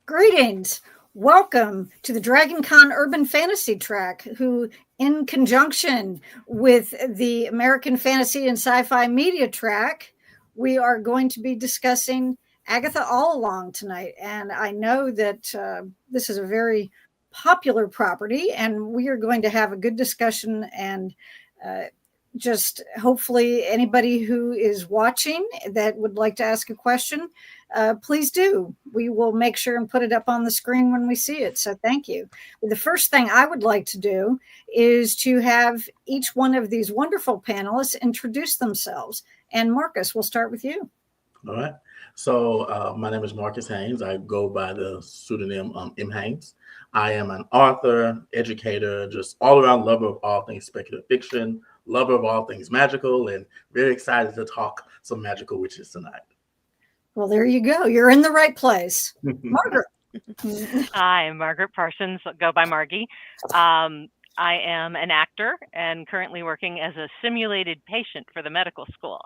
Greetings. Welcome to the Dragon Con Urban Fantasy Track, who, in conjunction with the American Fantasy and Sci-Fi Media Track, we are going to be discussing Agatha All Along tonight. And I know that this is a very popular property, and we are going to have a good discussion and just hopefully anybody who is watching that would like to ask a question, please do. We will make sure and put it up on the screen when we see it. So thank you. The first thing I would like to do is to have each one of these wonderful panelists introduce themselves. And Marcus, we'll start with you. All right. So my name is Marcus Haynes. I go by the pseudonym M. Haynes. I am an author, educator, just all-around lover of all things speculative fiction, lover of all things magical, and very excited to talk some magical witches tonight. Well, there you go. You're in the right place. Margaret. Hi, Margaret Parsons, go by Margie. I am an actor and currently working as a simulated patient for the medical school.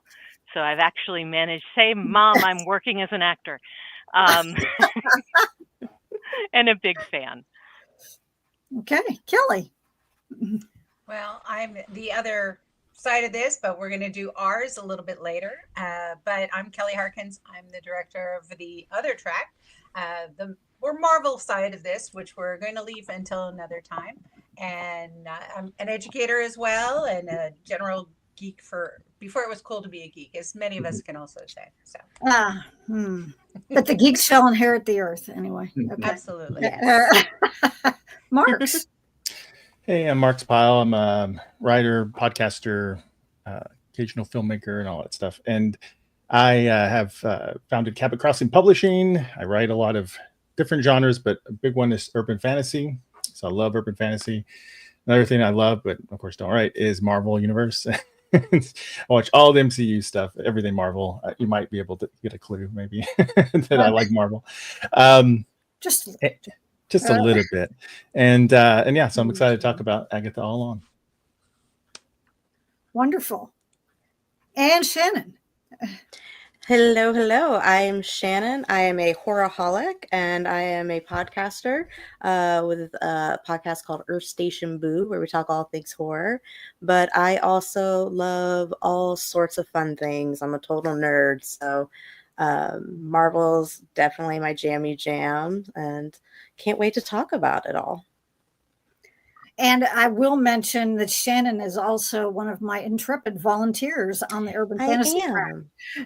So I've actually managed to say, Mom, I'm working as an actor. And a big fan. Okay, Kelly. Well, I'm the other side of this, but we're going to do ours a little bit later. But I'm Kelly Harkins. I'm the director of the other track, we're Marvel side of this, which we're going to leave until another time. And I'm an educator as well, and a general geek for before it was cool to be a geek, as many of us can also say. So. But the geeks shall inherit the earth anyway. Okay. Absolutely. Yes. Marks. Hey, I'm Marks Pyle. I'm a writer, podcaster, occasional filmmaker, and all that stuff. And I have founded Cabot Crossing Publishing. I write a lot of different genres, but a big one is urban fantasy. So I love urban fantasy. Another thing I love, but of course don't write, is Marvel Universe. I watch all the MCU stuff, everything Marvel. You might be able to get a clue, maybe, that I like Marvel. Just a little bit. And yeah, so I'm excited to talk about Agatha All Along. Wonderful. And Shannon. Hello. I'm Shannon. I am a horroraholic, and I am a podcaster with a podcast called Earth Station Boo, where we talk all things horror. But I also love all sorts of fun things. I'm a total nerd, so Marvel's definitely my jammy jam, and can't wait to talk about it all. And I will mention that Shannon is also one of my intrepid volunteers on the Urban Fantasy Track.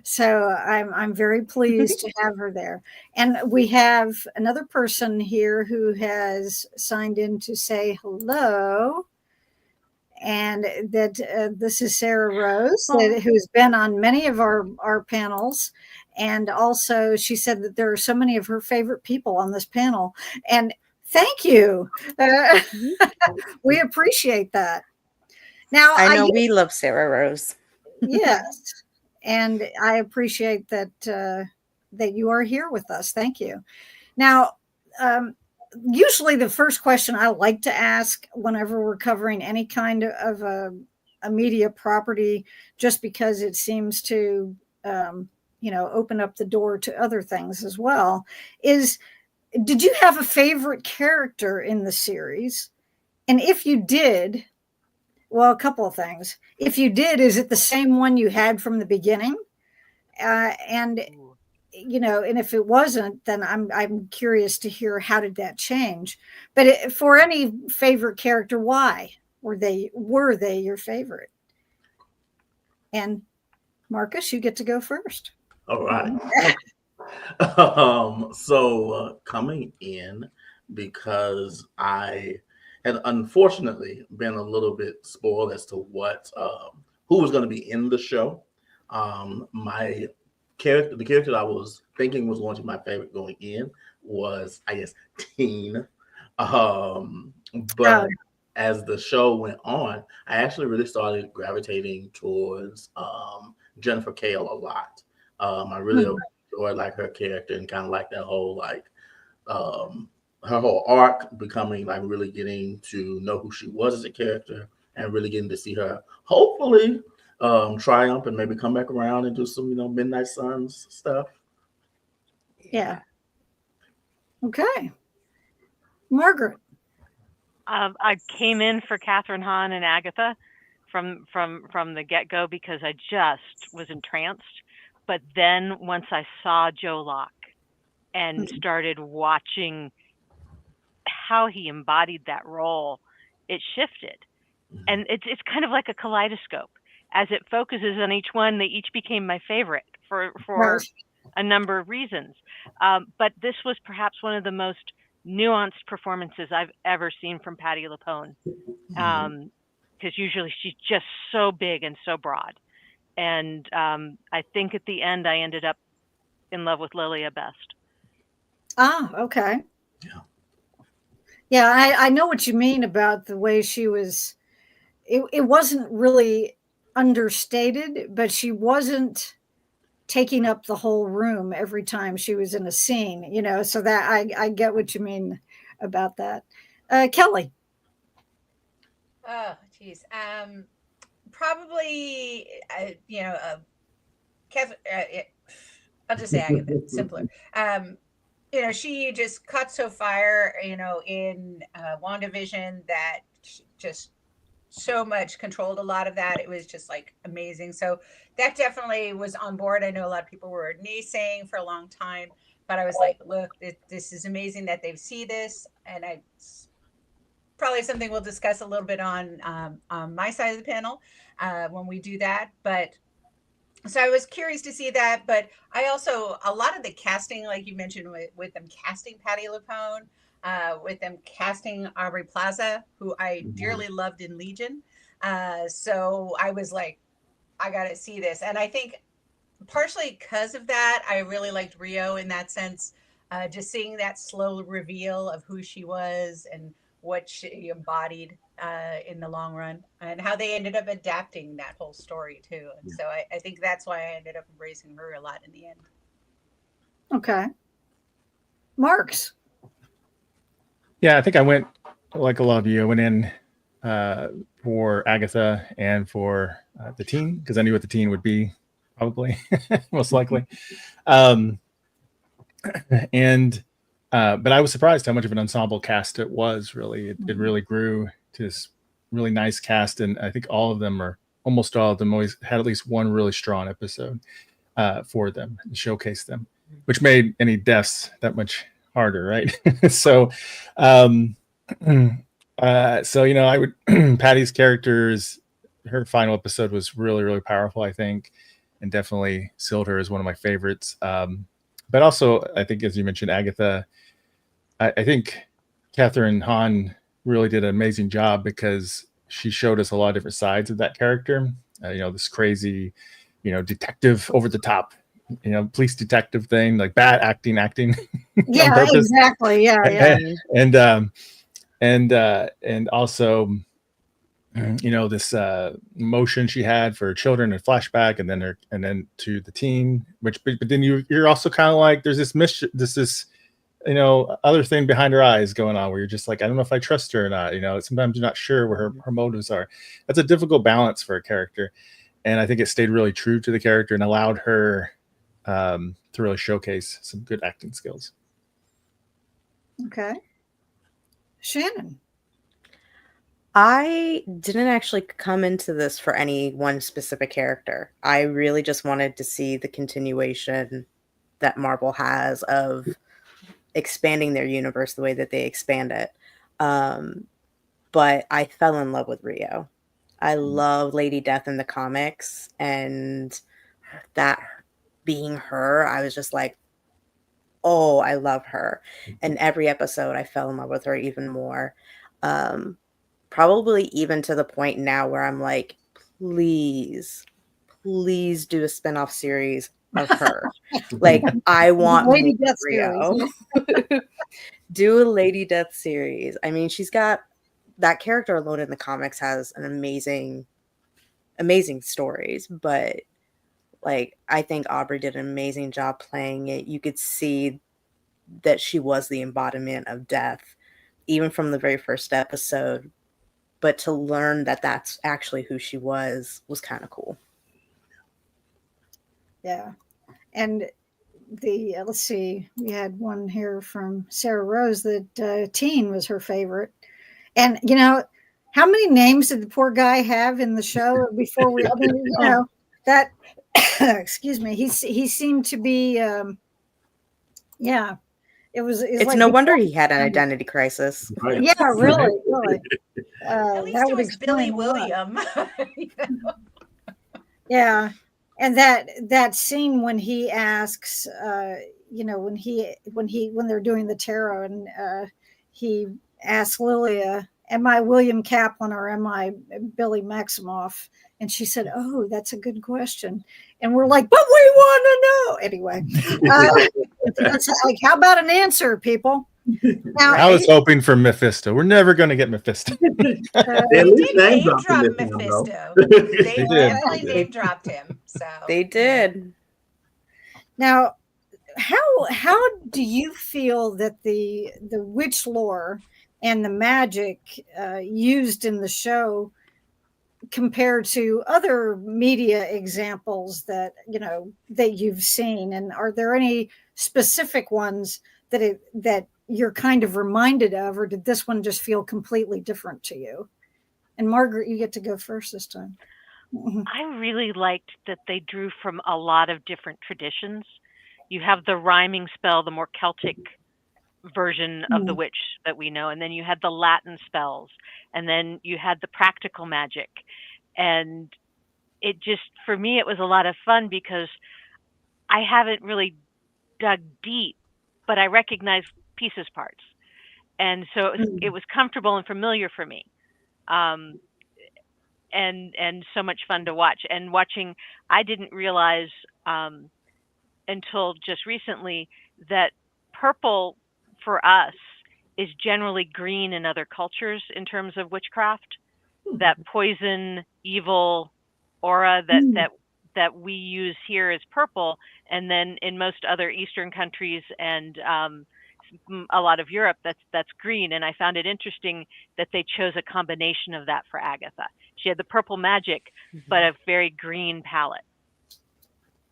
So I'm very pleased to have her there. And we have another person here who has signed in to say hello. And that this is Sarah Rose, who's been on many of our panels. And also she said that there are so many of her favorite people on this panel. And thank you. We appreciate that. Now, I know we love Sarah Rose. Yes. And I appreciate that that you are here with us. Thank you. Now, usually the first question I like to ask whenever we're covering any kind of a media property, just because it seems to, open up the door to other things as well, is, did you have a favorite character in the series? And if you did, well, a couple of things. If you did, is it the same one you had from the beginning? And if it wasn't, then I'm curious to hear, how did that change? But for any favorite character, why were they your favorite? And Marcus, you get to go first. All right. So coming in, because I had unfortunately been a little bit spoiled as to who was going to be in the show. The character I was thinking was going to be my favorite going in was, I guess, Teen. But as the show went on, I actually really started gravitating towards Jennifer Kale a lot. I really enjoyed her character, and kind of like that whole her whole arc, becoming really getting to know who she was as a character, and really getting to see her hopefully triumph and maybe come back around and do some Midnight Suns stuff. Yeah. Okay. Margaret. I came in for Catherine Hahn and Agatha from the get go because I just was entranced. But then once I saw Joe Locke and started watching how he embodied that role, it shifted. And it's kind of like a kaleidoscope. As it focuses on each one, they each became my favorite for Right. a number of reasons. But this was perhaps one of the most nuanced performances I've ever seen from Patti LuPone. Because usually she's just so big and so broad. And I think at the end I ended up in love with Lilia best. Okay. Yeah. Yeah, I know what you mean about the way she was. It wasn't really understated, but she wasn't taking up the whole room every time she was in a scene, so that I get what you mean about that. Kelly. Oh, geez. Probably, Catherine, I'll just say Agatha, simpler. She just caught so fire, in WandaVision that just so much controlled a lot of that. It was just like amazing. So that definitely was on board. I know a lot of people were naysaying for a long time, but I was like, look, this is amazing that they see this. And probably something we'll discuss a little bit on my side of the panel when we do that. But so I was curious to see that, but I also, a lot of the casting, like you mentioned, with them casting Patti LuPone, with them casting Aubrey Plaza, who I dearly loved in Legion. So I was like, I got to see this. And I think partially because of that, I really liked Rio in that sense. Just seeing that slow reveal of who she was and what she embodied in the long run, and how they ended up adapting that whole story too. And so I think that's why I ended up embracing her a lot in the end. Okay. Marks. Yeah, I think I went, like a lot of you, I went in for Agatha and for the teen, because I knew what the teen would be, probably, most likely. And but I was surprised how much of an ensemble cast it was. Really, it really grew to this really nice cast, and I think all of them, or almost all of them, always had at least one really strong episode for them and showcase them, which made any deaths that much harder, right? So I would Patty's characters, her final episode was really, really powerful, I think, and definitely sealed her as one of my favorites. But also, I think, as you mentioned, Agatha, I think Catherine Hahn really did an amazing job, because she showed us a lot of different sides of that character. This crazy, detective, over the top, police detective thing, like bad acting on Yeah, purpose. exactly. Yeah. And also, this emotion she had for children and flashback, and then to the teen, but then you're also kind of like, there's this other thing behind her eyes going on, where you're just like, I don't know if I trust her or not. Sometimes you're not sure where her motives are. That's a difficult balance for a character, and I think it stayed really true to the character and allowed her to really showcase some good acting skills. Okay. Shannon. I didn't actually come into this for any one specific character. I really just wanted to see the continuation that Marvel has of expanding their universe the way that they expand it. But I fell in love with Rio. I love Lady Death in the comics, and that being her, I was just like, oh, I love her. And every episode I fell in love with her even more. Probably even to the point now where I'm like, please do a spinoff series of her. Like, I want Lady more Death Rio. series. Do a Lady Death series. I mean, she's got that character alone in the comics has an amazing stories, but like, I think Aubrey did an amazing job playing it. You could see that she was the embodiment of death, even from the very first episode. But to learn that that's actually who she was kind of cool. Yeah. And let's see, we had one here from Sarah Rose that teen was her favorite. And, how many names did the poor guy have in the show before we, I mean, that, excuse me, he seemed to be, yeah, it's like no wonder he had an identity crisis. Right. Yeah, really. At least That it would was Billy explain a lot. William. Yeah. And that scene when he asks, when they're doing the tarot, and he asks Lilia, "Am I William Kaplan or am I Billy Maximoff?" And she said, "Oh, that's a good question." And we're like, "But we want to know anyway." It's like, how about an answer, people? Now, I was hoping for Mephisto. We're never going to get Mephisto. They at least Name dropped drop him this time, though. Mephisto. They They did. definitely name dropped him. So They did. Now, how do you feel that the witch lore and the magic used in the show compared to other media examples that that you've seen, and are there any specific ones that you're kind of reminded of, or did this one just feel completely different to you? And Margaret, you get to go first this time. I really liked that they drew from a lot of different traditions. You have the rhyming spell, the more Celtic version of the witch that we know, and then you had the Latin spells, and then you had the practical magic. And it just, for me, it was a lot of fun because I haven't really dug deep, but I recognize pieces parts. And so it was comfortable and familiar for me. And so much fun to watch. And watching, I didn't realize until just recently that purple for us is generally green in other cultures in terms of witchcraft. That poison, evil aura that we use here is purple, and then in most other Eastern countries and a lot of Europe, that's green. And I found it interesting that they chose a combination of that for Agatha. She had the purple magic, but a very green palette.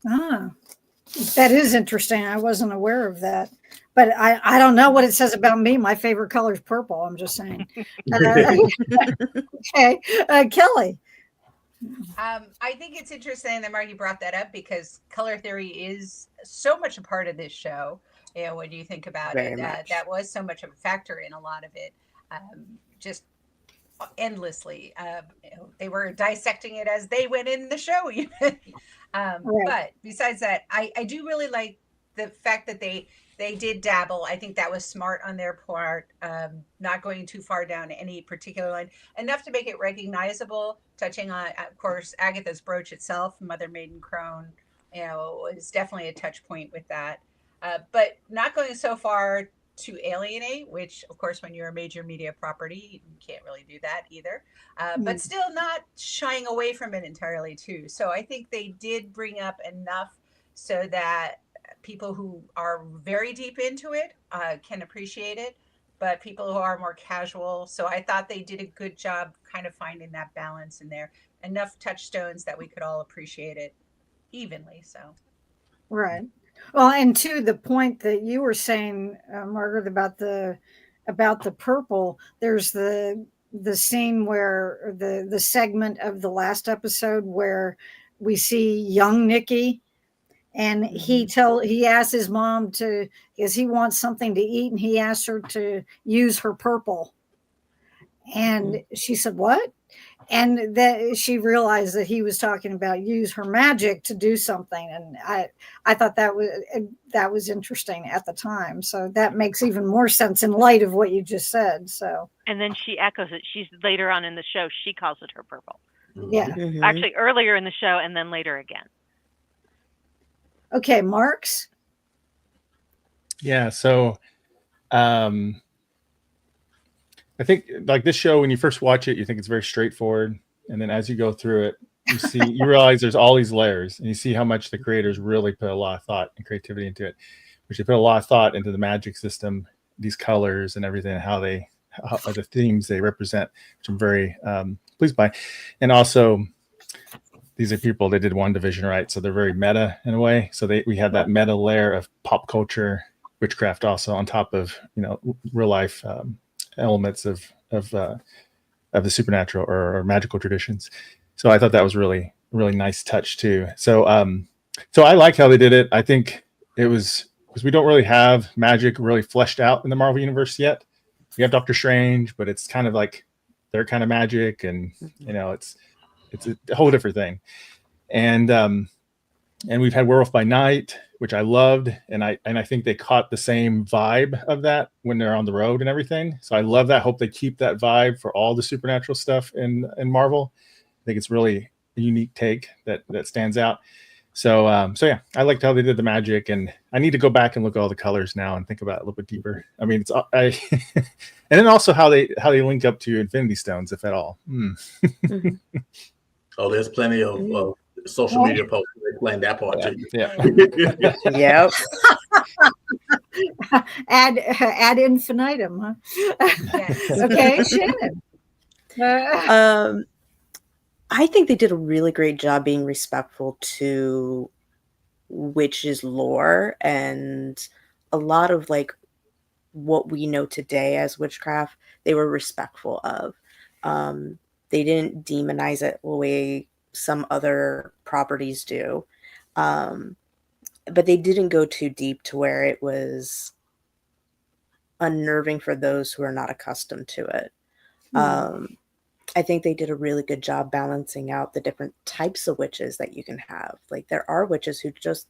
That is interesting. I wasn't aware of that, but I don't know what it says about me. My favorite color is purple. I'm just saying. Okay, Kelly. I think it's interesting that Margie brought that up because color theory is so much a part of this show. When you think about Very it, that was so much of a factor in a lot of it, just endlessly. They were dissecting it as they went in the show. Right. But besides that, I do really like the fact that they did dabble. I think that was smart on their part, not going too far down any particular line, enough to make it recognizable, touching on, of course, Agatha's brooch itself, Mother Maiden Crone, was definitely a touch point with that. But not going so far to alienate, which, of course, when you're a major media property, you can't really do that either. But still not shying away from it entirely, too. So I think they did bring up enough so that people who are very deep into it can appreciate it, but people who are more casual. So I thought they did a good job kind of finding that balance in there. Enough touchstones that we could all appreciate it evenly. So. Right. Well, and to the point that you were saying, Margaret, about the purple, there's the scene where the segment of the last episode where we see young Nikki, and he asks his mom because he wants something to eat, and he asks her to use her purple, and she said, "What?" And that she realized that he was talking about use her magic to do something. And I thought that was interesting at the time. So that makes even more sense in light of what you just said. So. And then she echoes it. She's later on in the show, she calls it her purple. Yeah. Actually earlier in the show and then later again. Okay. Marks. Yeah. So, I think like this show, when you first watch it, you think it's very straightforward. And then as you go through it, you realize there's all these layers, and you see how much the creators really put a lot of thought and creativity into it, which they put a lot of thought into the magic system, these colors and everything, and how the themes they represent, which I'm very pleased by. And also these are people that did WandaVision, right? So they're very meta in a way. So we had that meta layer of pop culture witchcraft also on top of, you know, real life elements of the supernatural or magical traditions. So I thought that was really nice touch too. So so I liked how they did it. I think it was because we don't really have magic really fleshed out in the Marvel universe yet. We have Doctor Strange, but it's kind of like their kind of magic, and you know, it's a whole different thing. And we've had Werewolf by Night, which I loved, and I think they caught the same vibe of that when they're on the road and everything. So I love that. Hope they keep that vibe for all the supernatural stuff in Marvel. I think it's really a unique take that stands out. So so yeah, I liked how they did the magic, and I need to go back and look at all the colors now and think about it a little bit deeper. I mean, and then also how they link up to Infinity Stones, if at all. Oh, there's plenty of social media posts that explain that part to you. Yeah. Yep. Ad infinitum, huh? Yes. Okay, Shannon. I think they did a really great job being respectful to witches lore and a lot of like what we know today as witchcraft. They were respectful of. They didn't demonize it the way some other properties do, but they didn't go too deep to where it was unnerving for those who are not accustomed to it. I think they did a really good job balancing out the different types of witches that you can have. Like there are witches who just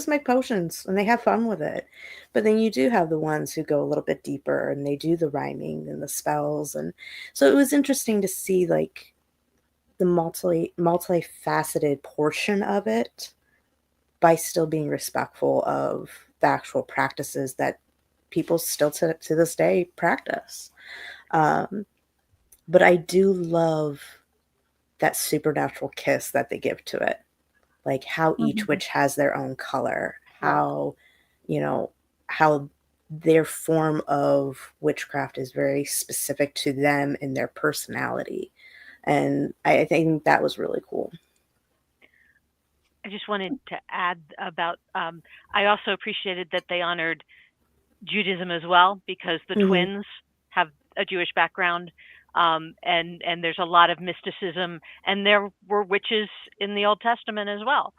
make potions and they have fun with it. But then you do have the ones who go a little bit deeper and they do the rhyming and the spells. And so it was interesting to see like the multifaceted portion of it by still being respectful of the actual practices that people still to this day practice. But I do love that supernatural kiss that they give to it. Like how each witch has their own color, how, you know, how their form of witchcraft is very specific to them and their personality. And I think that was really cool. I just wanted to add about, I also appreciated that they honored Judaism as well, because the twins have a Jewish background. And there's a lot of mysticism, and there were witches in the Old Testament as well.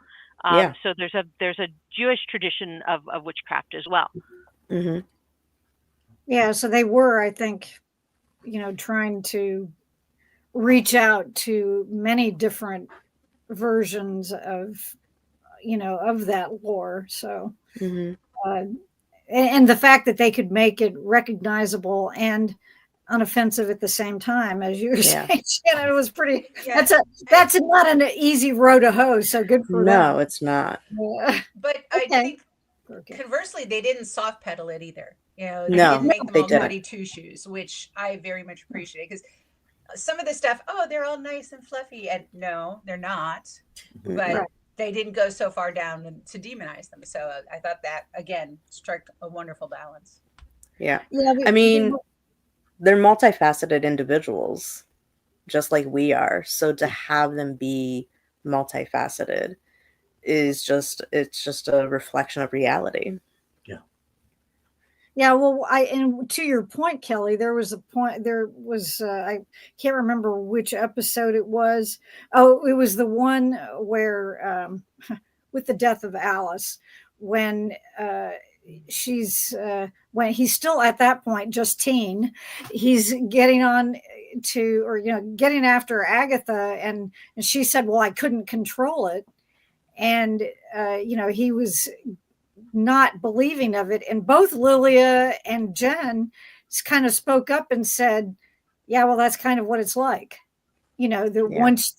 So there's a Jewish tradition of witchcraft as well. Yeah, so they were, I think, you know, trying to reach out to many different versions of, you know, of that lore. So, and the fact that they could make it recognizable and unoffensive at the same time, as you were saying, Shannon, it was pretty. Yeah. That's not an easy row to hoe. So good for them. No, it's not. But I think conversely, they didn't soft pedal it either. You know, they No, didn't make them they all didn't. goody two shoes, which I very much appreciate, because some of the stuff, oh, they're all nice and fluffy, and no, they're not. But they didn't go so far down to demonize them. So I thought that again struck a wonderful balance. Yeah. I mean, they're multifaceted individuals, just like we are. So to have them be multifaceted is just a reflection of reality. Yeah, well, and to your point, Kelly, there was I can't remember which episode it was. Oh, it was the one where with the death of Alice, when when he's still at that point just teen, he's getting on to, or you know, getting after Agatha, and she said, well, I couldn't control it, and you know, he was not believing of it, and both Lilia and Jen kind of spoke up and said, yeah, well, that's kind of what it's like, you know, once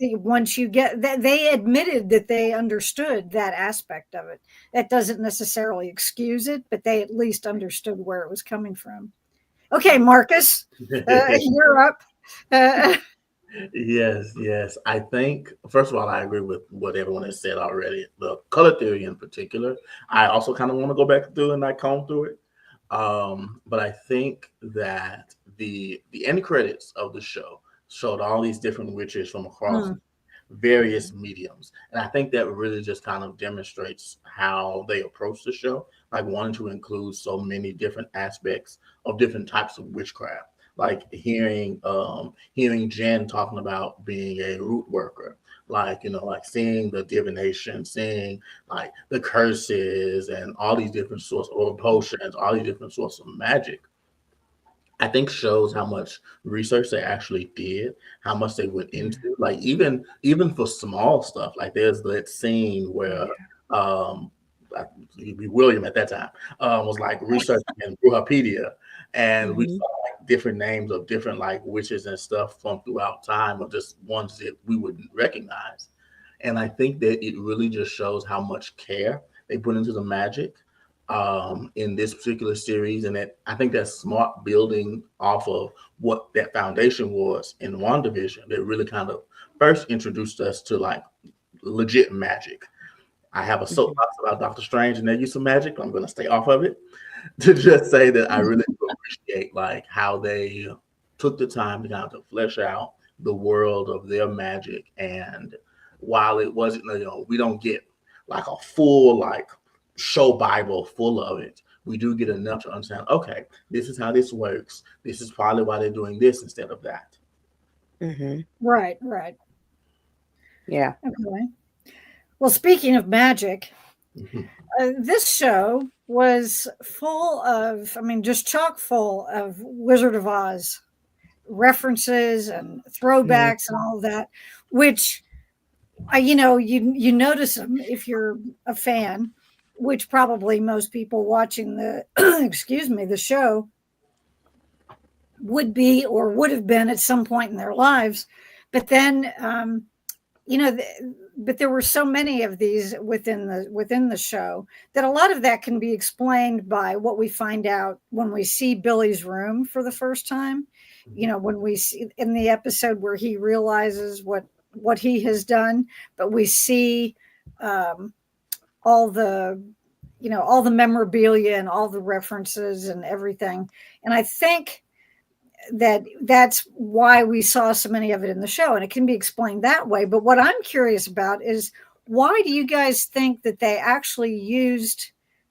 you get that, they admitted that they understood that aspect of it. That doesn't necessarily excuse it, but they at least understood where it was coming from. Okay, Marcus, you're up. Yes. I think, first of all, I agree with what everyone has said already. The color theory in particular, I also kind of want to go back through and like comb through it. But I think that the end credits of the show showed all these different witches from across various mediums. And I think that really just kind of demonstrates how they approach the show, like wanting to include so many different aspects of different types of witchcraft. Like hearing Jen talking about being a root worker, like, like seeing the divination, seeing like the curses and all these different sorts or potions, all these different sorts of magic. I think shows how much research they actually did, how much they went into. Like even for small stuff, like there's that scene where um William at that time was like researching in Bruhapedia, and we saw like different names of different like witches and stuff from throughout time, or just ones that we wouldn't recognize. And I think that it really just shows how much care they put into the magic in this particular series, and that I think that's smart building off of what that foundation was in WandaVision that really kind of first introduced us to like legit magic. I have a soapbox about Doctor Strange and their use of magic. I'm going to stay off of it to just say that I really appreciate like how they took the time to kind of flesh out the world of their magic. And while it wasn't, we don't get like a full like show Bible full of it, we do get enough to understand, okay, this is how this works. This is probably why they're doing this instead of that. Right. Yeah. Okay. Well, speaking of magic, this show was full of, I mean, just chock full of Wizard of Oz references and throwbacks and all of that, which you notice them if you're a fan, which probably most people watching the excuse me, the show would be or would have been at some point in their lives. But then but there were so many of these within the show that a lot of that can be explained by what we find out when we see Billy's room for the first time. When we see in the episode where he realizes what he has done, but we see all the memorabilia and all the references and everything. And I think that's why we saw so many of it in the show, and it can be explained that way. But what I'm curious about is, why do you guys think that they actually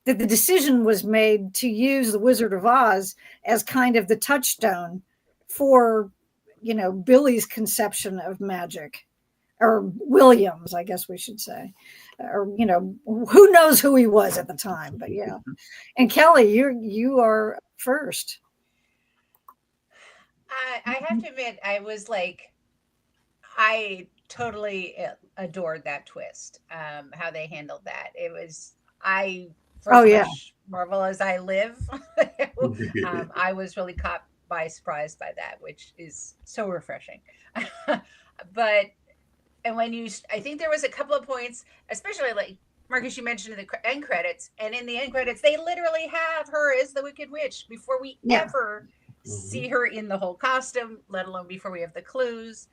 that the decision was made to use the Wizard of Oz as kind of the touchstone for, Billy's conception of magic, or Williams, I guess we should say, or, who knows who he was at the time, but yeah. And Kelly, you are first. I have to admit, I totally adored that twist. How they handled that. It was, for as much Marvel as I live, I was really caught by surprise by that, which is so refreshing. But, and I think there was a couple of points, especially like Marcus, you mentioned in the end credits, and in the end credits, they literally have her as the Wicked Witch before we ever see her in the whole costume, let alone before we have the clues.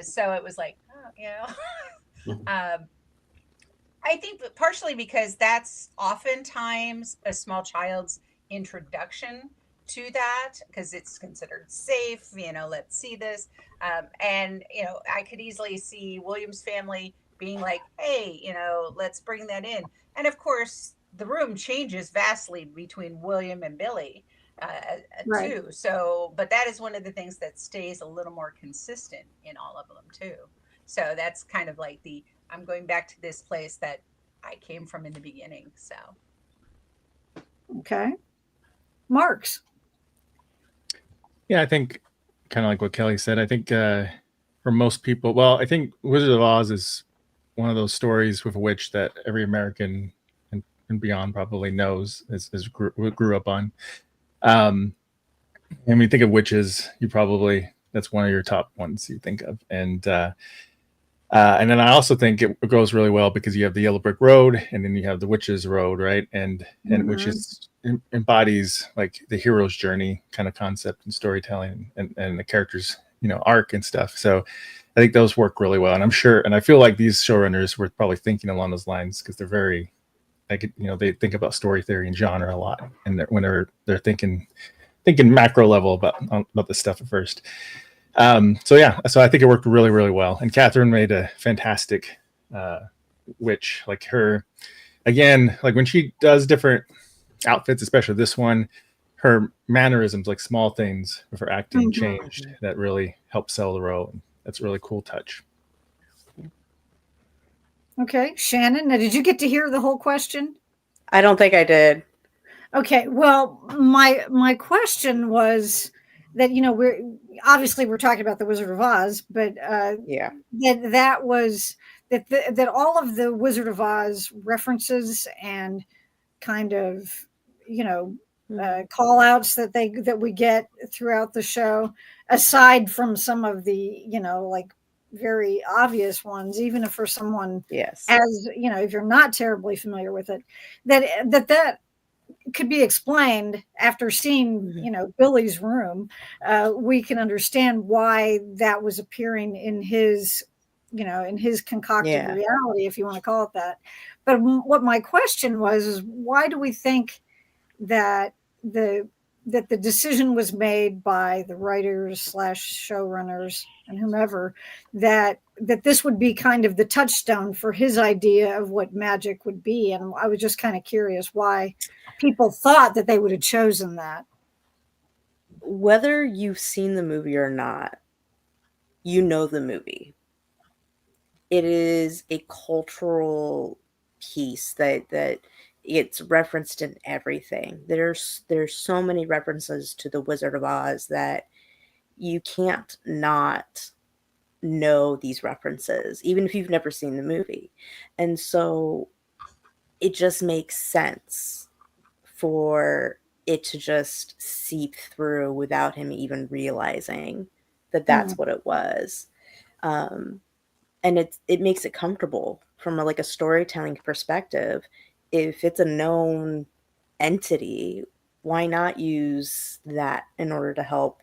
So it was like, I think partially because that's oftentimes a small child's introduction to that, because it's considered safe, let's see this. And, I could easily see William's family being like, hey, let's bring that in. And of course, the room changes vastly between William and Billy. Too. So, but that is one of the things that stays a little more consistent in all of them too. So that's kind of like I'm going back to this place that I came from in the beginning. So. Okay. Marks. Yeah, I think kind of like what Kelly said. I think for most people, well, I think Wizard of Oz is one of those stories with a witch that every American and beyond probably knows, grew up on. And when you think of witches, that's one of your top ones you think of. And then I also think it goes really well because you have the Yellow Brick Road, and then you have the Witches Road, right? And Witches embodies like the hero's journey kind of concept and storytelling and the characters, arc and stuff. So I think those work really well. And I'm sure, and I feel like these showrunners were probably thinking along those lines because they're very, they think about story theory and genre a lot, and when they're thinking macro level about this stuff at first. So I think it worked really, really well. And Catherine made a fantastic witch. Like her, again, like when she does different outfits, especially this one, her mannerisms, like small things of her acting changed that really helped sell the role. That's a really cool touch. Okay, Shannon, now did you get to hear the whole question? I don't think I did. Okay, well, my question was that we're talking about the Wizard of Oz, but Yeah. that all of the Wizard of Oz references and kind of call outs that we get throughout the show, aside from some of the like very obvious ones, even if for someone Yes. as if you're not terribly familiar with it, that could be explained after seeing Billy's room. We can understand why that was appearing in his concocted reality, if you want to call it that. But what my question was is, why do we think that the decision was made by the writers / showrunners and whomever that this would be kind of the touchstone for his idea of what magic would be? And I was just kind of curious why people thought that they would have chosen that. Whether you've seen the movie or not, you know the movie. It is a cultural piece that it's referenced in everything. There's so many references to the Wizard of Oz that you can't not know these references, even if you've never seen the movie. And so it just makes sense for it to just seep through without him even realizing that that's what it was. And it makes it comfortable from a storytelling perspective. If it's a known entity, why not use that in order to help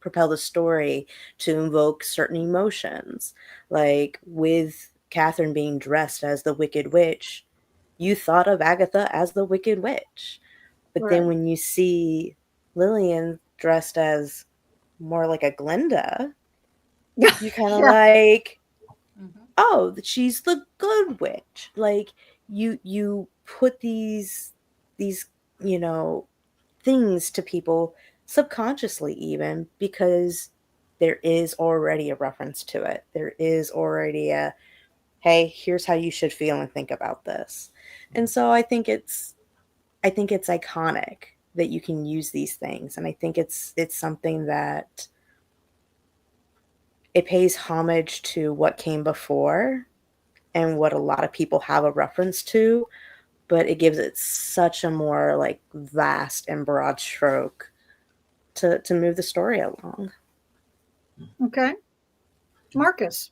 propel the story to invoke certain emotions? Like with Catherine being dressed as the Wicked Witch, you thought of Agatha as the Wicked Witch. But then when you see Lillian dressed as more like a Glinda, you kind of like, oh, she's the good witch. Like you put these things to people subconsciously, even because there is already a reference to it. There is already a, hey, here's how you should feel and think about this. And so I think it's iconic that you can use these things. And I think it's something that it pays homage to what came before and what a lot of people have a reference to, but it gives it such a more vast and broad stroke to move the story along. Okay. Marcus.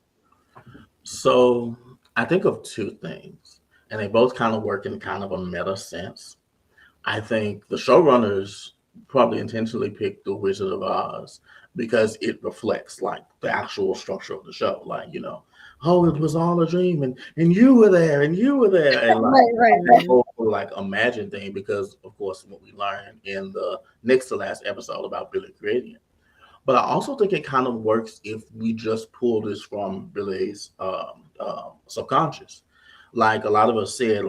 So I think of two things, and they both kind of work in kind of a meta sense. I think the showrunners probably intentionally picked The Wizard of Oz because it reflects the actual structure of the show. Oh, it was all a dream, and you were there, and you were there, and right. whole imagined thing, because of course what we learned in the next to last episode about Billy creating it. But I also think it kind of works if we just pull this from Billy's subconscious. Like a lot of us said,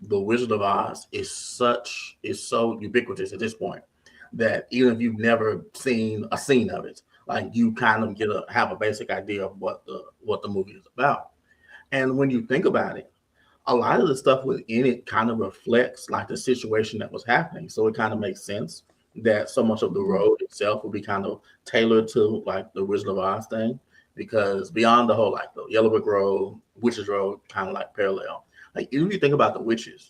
the Wizard of Oz is so ubiquitous at this point that even if you've never seen a scene of it, you kind of have a basic idea of what the movie is about. And when you think about it, a lot of the stuff within it kind of reflects the situation that was happening. So it kind of makes sense that so much of the road itself will be kind of tailored to the Wizard of Oz thing, because beyond the whole the Yellow Brick Road, Witches Road kind of parallel. Even if you think about the witches,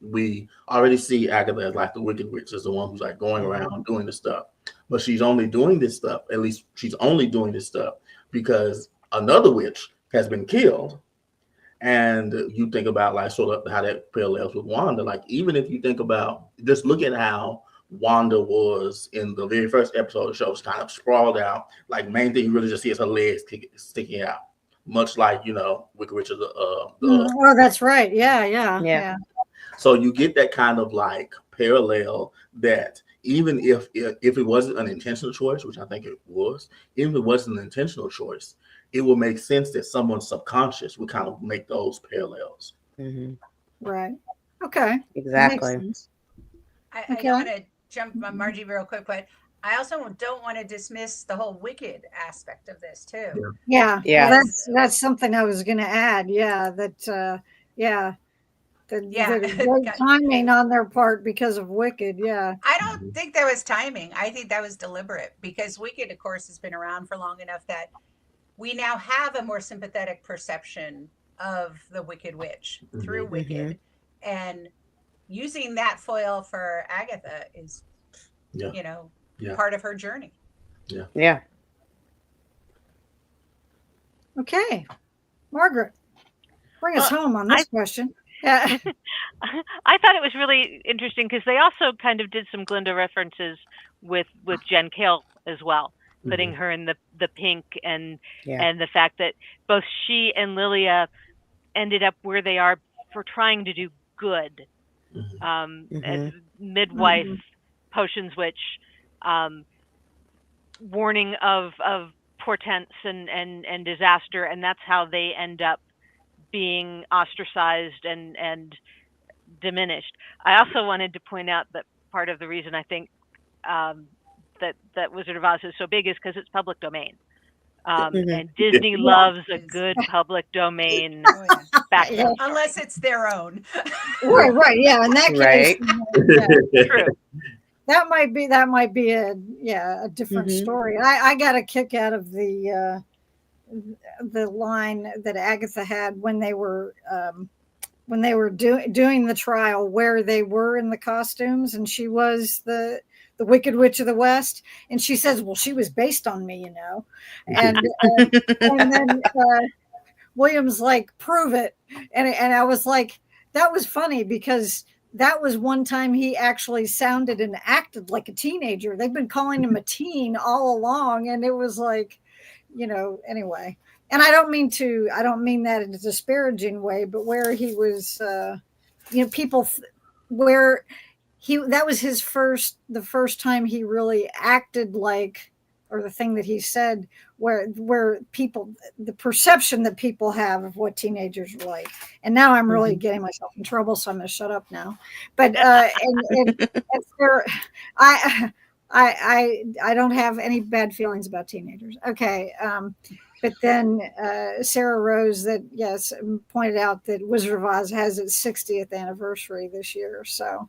we already see Agatha as the Wicked Witch, as the one who's going around doing the stuff. But she's only doing this stuff, at least she's only doing this stuff because another witch has been killed. And you think about sort of how that parallels with Wanda. Even if you think about, just look at how Wanda was in the very first episode of the show, was kind of sprawled out. Main thing you really just see is her legs sticking out, much Wicked Witch of oh, that's right. Yeah. So you get that kind of parallel that even if it wasn't an intentional choice, which I think it was, even if it wasn't an intentional choice, it would make sense that someone's subconscious would kind of make those parallels. Mm-hmm. Right. Okay. Exactly. That makes sense. I Okay. don't want to jump on Margie real quick, but I also don't want to dismiss the whole wicked aspect of this too. Yeah. Yeah. Well, that's something I was going to add. Yeah. That. Yeah. The great God. timing on their part because of Wicked. Yeah. I don't think that was timing. I think that was deliberate because Wicked, of course, has been around for long enough that we now have a more sympathetic perception of the Wicked Witch through Wicked. And using that foil for Agatha is, part of her journey. Yeah. Yeah. Okay. Margaret, bring us home on this question. Yeah. I thought it was really interesting because they also kind of did some Glinda references with Jen Kale as well, putting her in the pink and the fact that both she and Lilia ended up where they are for trying to do good as midwife potions, which warning of portents and disaster, and that's how they end up being ostracized and diminished. I also wanted to point out that part of the reason I think that Wizard of Oz is so big is because it's public domain. And Disney loves a good public domain background. Unless it's their own. Right. Yeah. In that case, True. That might be a different story. I got a kick out of the line that Agatha had when they were doing the trial, where they were in the costumes, and she was the Wicked Witch of the West, and she says, "Well, she was based on me, and then William's like, "Prove it," and I was like, that was funny because that was one time he actually sounded and acted like a teenager. They've been calling him a teen all along, and it was like, anyway. And I don't mean that in a disparaging way, but where he was, people where that was the first time he really acted like, or the thing that he said, where people, the perception that people have of what teenagers are like. And now I'm really getting myself in trouble, so I'm going to shut up now. But and there, I don't have any bad feelings about teenagers. Okay. But then Sarah Rose pointed out that Wizard of Oz has its 60th anniversary this year. So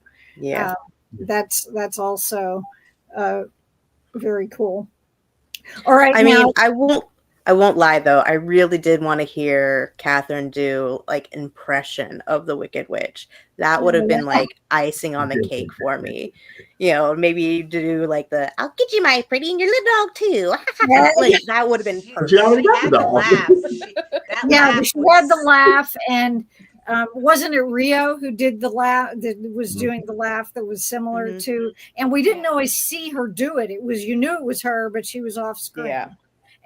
that's also very cool. All right. I mean, I won't lie though. I really did want to hear Catherine do like impression of the Wicked Witch. That would have been like icing on the cake for me. Maybe do like the "I'll get you, my pretty, and your little dog too." Like that would have been perfect. She already got the laugh. She had the laugh, and wasn't it Rio who did the laugh, that was doing the laugh that was similar to, and we didn't always see her do it. It was, you knew it was her, but she was off screen. Yeah.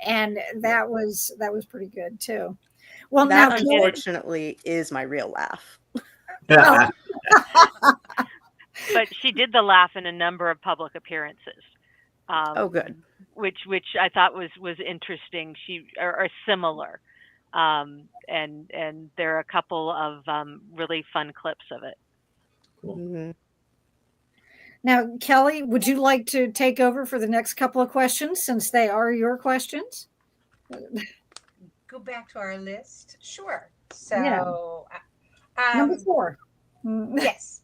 And that was pretty good too. Well, that now unfortunately is my real laugh. But she did the laugh in a number of public appearances. Good. Which I thought was interesting. Or similar. And there are a couple of really fun clips of it. Cool. Now, Kelly, would you like to take over for the next couple of questions, since they are your questions? Go back to our list. Sure. So, number 4. Yes.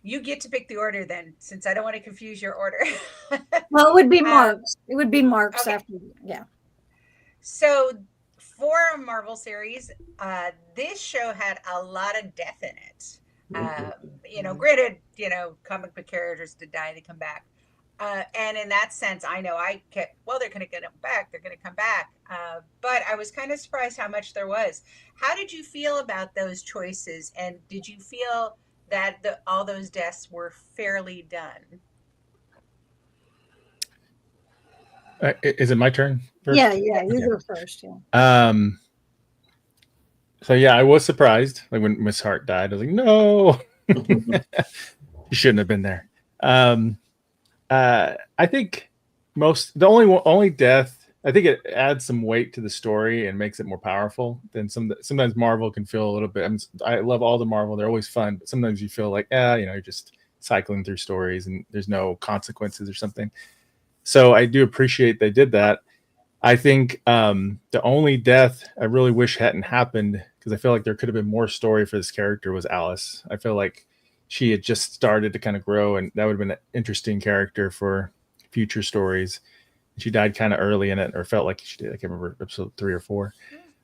You get to pick the order then, since I don't want to confuse your order. Well, it would be Mark's. It would be Mark's after. Yeah. So, for a Marvel series, this show had a lot of death in it. Granted, comic book characters to die, they come back. And in that sense, I know they're going to get them back. They're going to come back. But I was kind of surprised how much there was. How did you feel about those choices? And did you feel that all those deaths were fairly done? Is it my turn first? Yeah, you go first. Yeah. So I was surprised, like when Miss Hart died. I was like, no. She shouldn't have been there. I think the only death, I think it adds some weight to the story and makes it more powerful than sometimes Marvel can feel a little bit. I love all the Marvel; they're always fun, but sometimes you feel like, you're just cycling through stories and there's no consequences or something. So I do appreciate they did that. I think the only death I really wish hadn't happened, because I feel like there could have been more story for this character, was Alice. I feel like she had just started to kind of grow, and that would have been an interesting character for future stories. She died kind of early in it, or felt like she did. I can't remember, episode 3 or 4.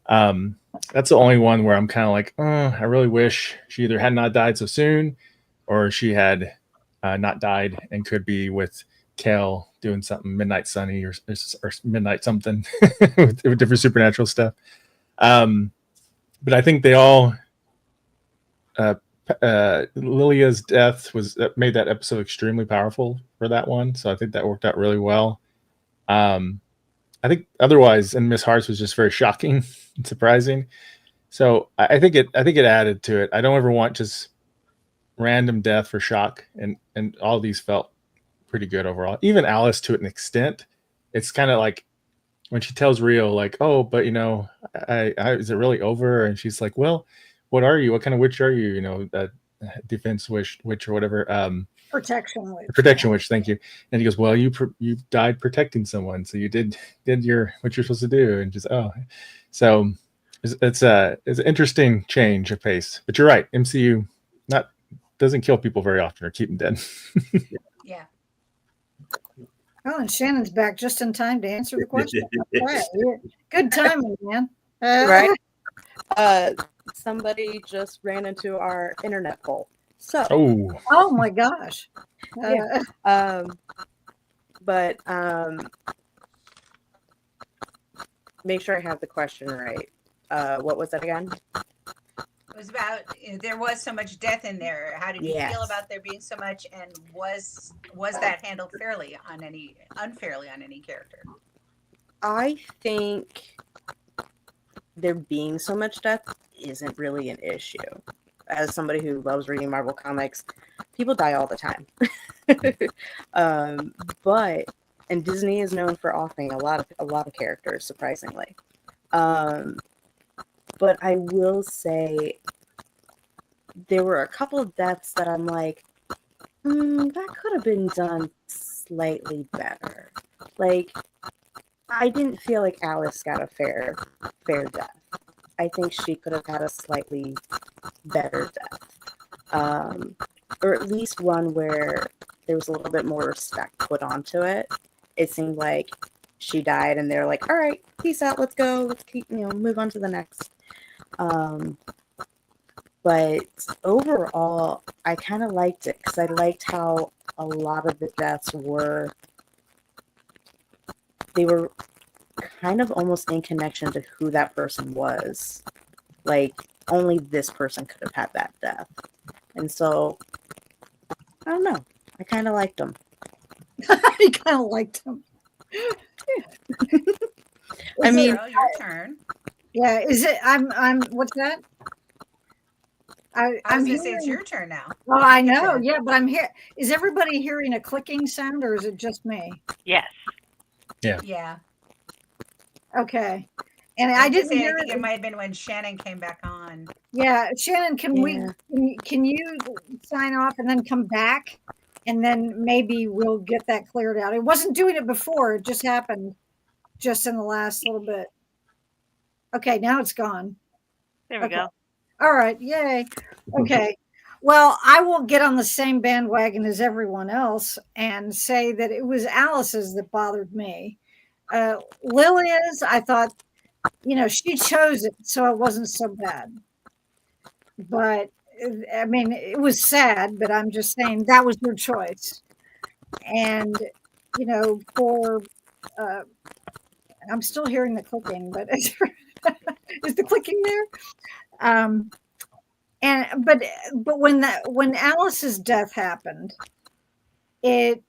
That's the only one where I'm kind of like, I really wish she either had not died so soon, or she had not died and could be with Kel doing something Midnight Sunny or Midnight something with different supernatural stuff. But I think they all Lilia's death made that episode extremely powerful for that one, so I think that worked out really well. I think otherwise, and Miss Hart's was just very shocking and surprising. So I think it added to it. I don't ever want just random death for shock, and all these felt pretty good overall. Even Alice, to an extent, it's kind of like when she tells Rio, like, "Oh, but is it really over?" And she's like, "Well, what are you? What kind of witch are you? Defense witch or whatever." Protection witch. Protection witch. Thank you. And he goes, "Well, you died protecting someone, so you did what you're supposed to do." And just so it's an interesting change of pace. But you're right, MCU doesn't kill people very often or keep them dead. Yeah. Oh, and Shannon's back just in time to answer the question. Right. Good timing, man. Right. Somebody just ran into our internet poll. So. Oh my gosh. Yeah. But make sure I have the question right. What was that again? It was about there was so much death in there. How did you feel about there being so much, and was that handled unfairly on any character? I think there being so much death isn't really an issue. As somebody who loves reading Marvel comics, people die all the time. And Disney is known for offering a lot of characters, surprisingly. But I will say there were a couple of deaths that I'm like, that could have been done slightly better. Like, I didn't feel like Alice got a fair death. I think she could have had a slightly better death. Or at least one where there was a little bit more respect put onto it. It seemed like she died and they're like, all right, peace out, let's go. Let's keep, move on to the next. But overall, I kind of liked it because I liked how a lot of the deaths were kind of almost in connection to who that person was. Like, only this person could have had that death. And so, I don't know. I kind of liked them. I kind of liked them. I mean, your turn. Yeah, is it? I'm. What's that? I was going to say it's your turn now. Oh, I know. Yeah, but I'm here. Is everybody hearing a clicking sound, or is it just me? Yes. Yeah. Yeah. Okay. And I didn't say, hear I think it might have been when Shannon came back on. Yeah, Shannon, can you sign off and then come back, and then maybe we'll get that cleared out. It wasn't doing it before; it just happened just in the last little bit. Okay, now it's gone. There we go. All right, yay. Okay. Well, I will get on the same bandwagon as everyone else and say that it was Alice's that bothered me. Lilia's, I thought, she chose it, so it wasn't so bad. But, I mean, it was sad, but I'm just saying that was your choice. And, I'm still hearing the clicking, but is the clicking there? But when Alice's death happened, I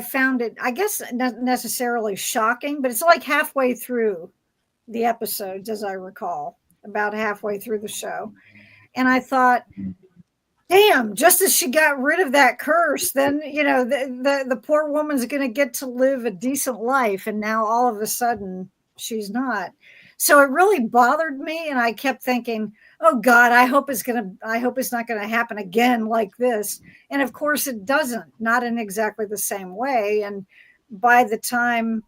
found it, I guess, not necessarily shocking, but it's like halfway through the episodes, as I recall, about halfway through the show. And I thought, damn, just as she got rid of that curse, then, the poor woman's going to get to live a decent life. And now all of a sudden she's not. So it really bothered me. And I kept thinking, oh God, I hope it's not going to happen again like this. And of course it doesn't, not in exactly the same way. And by the time,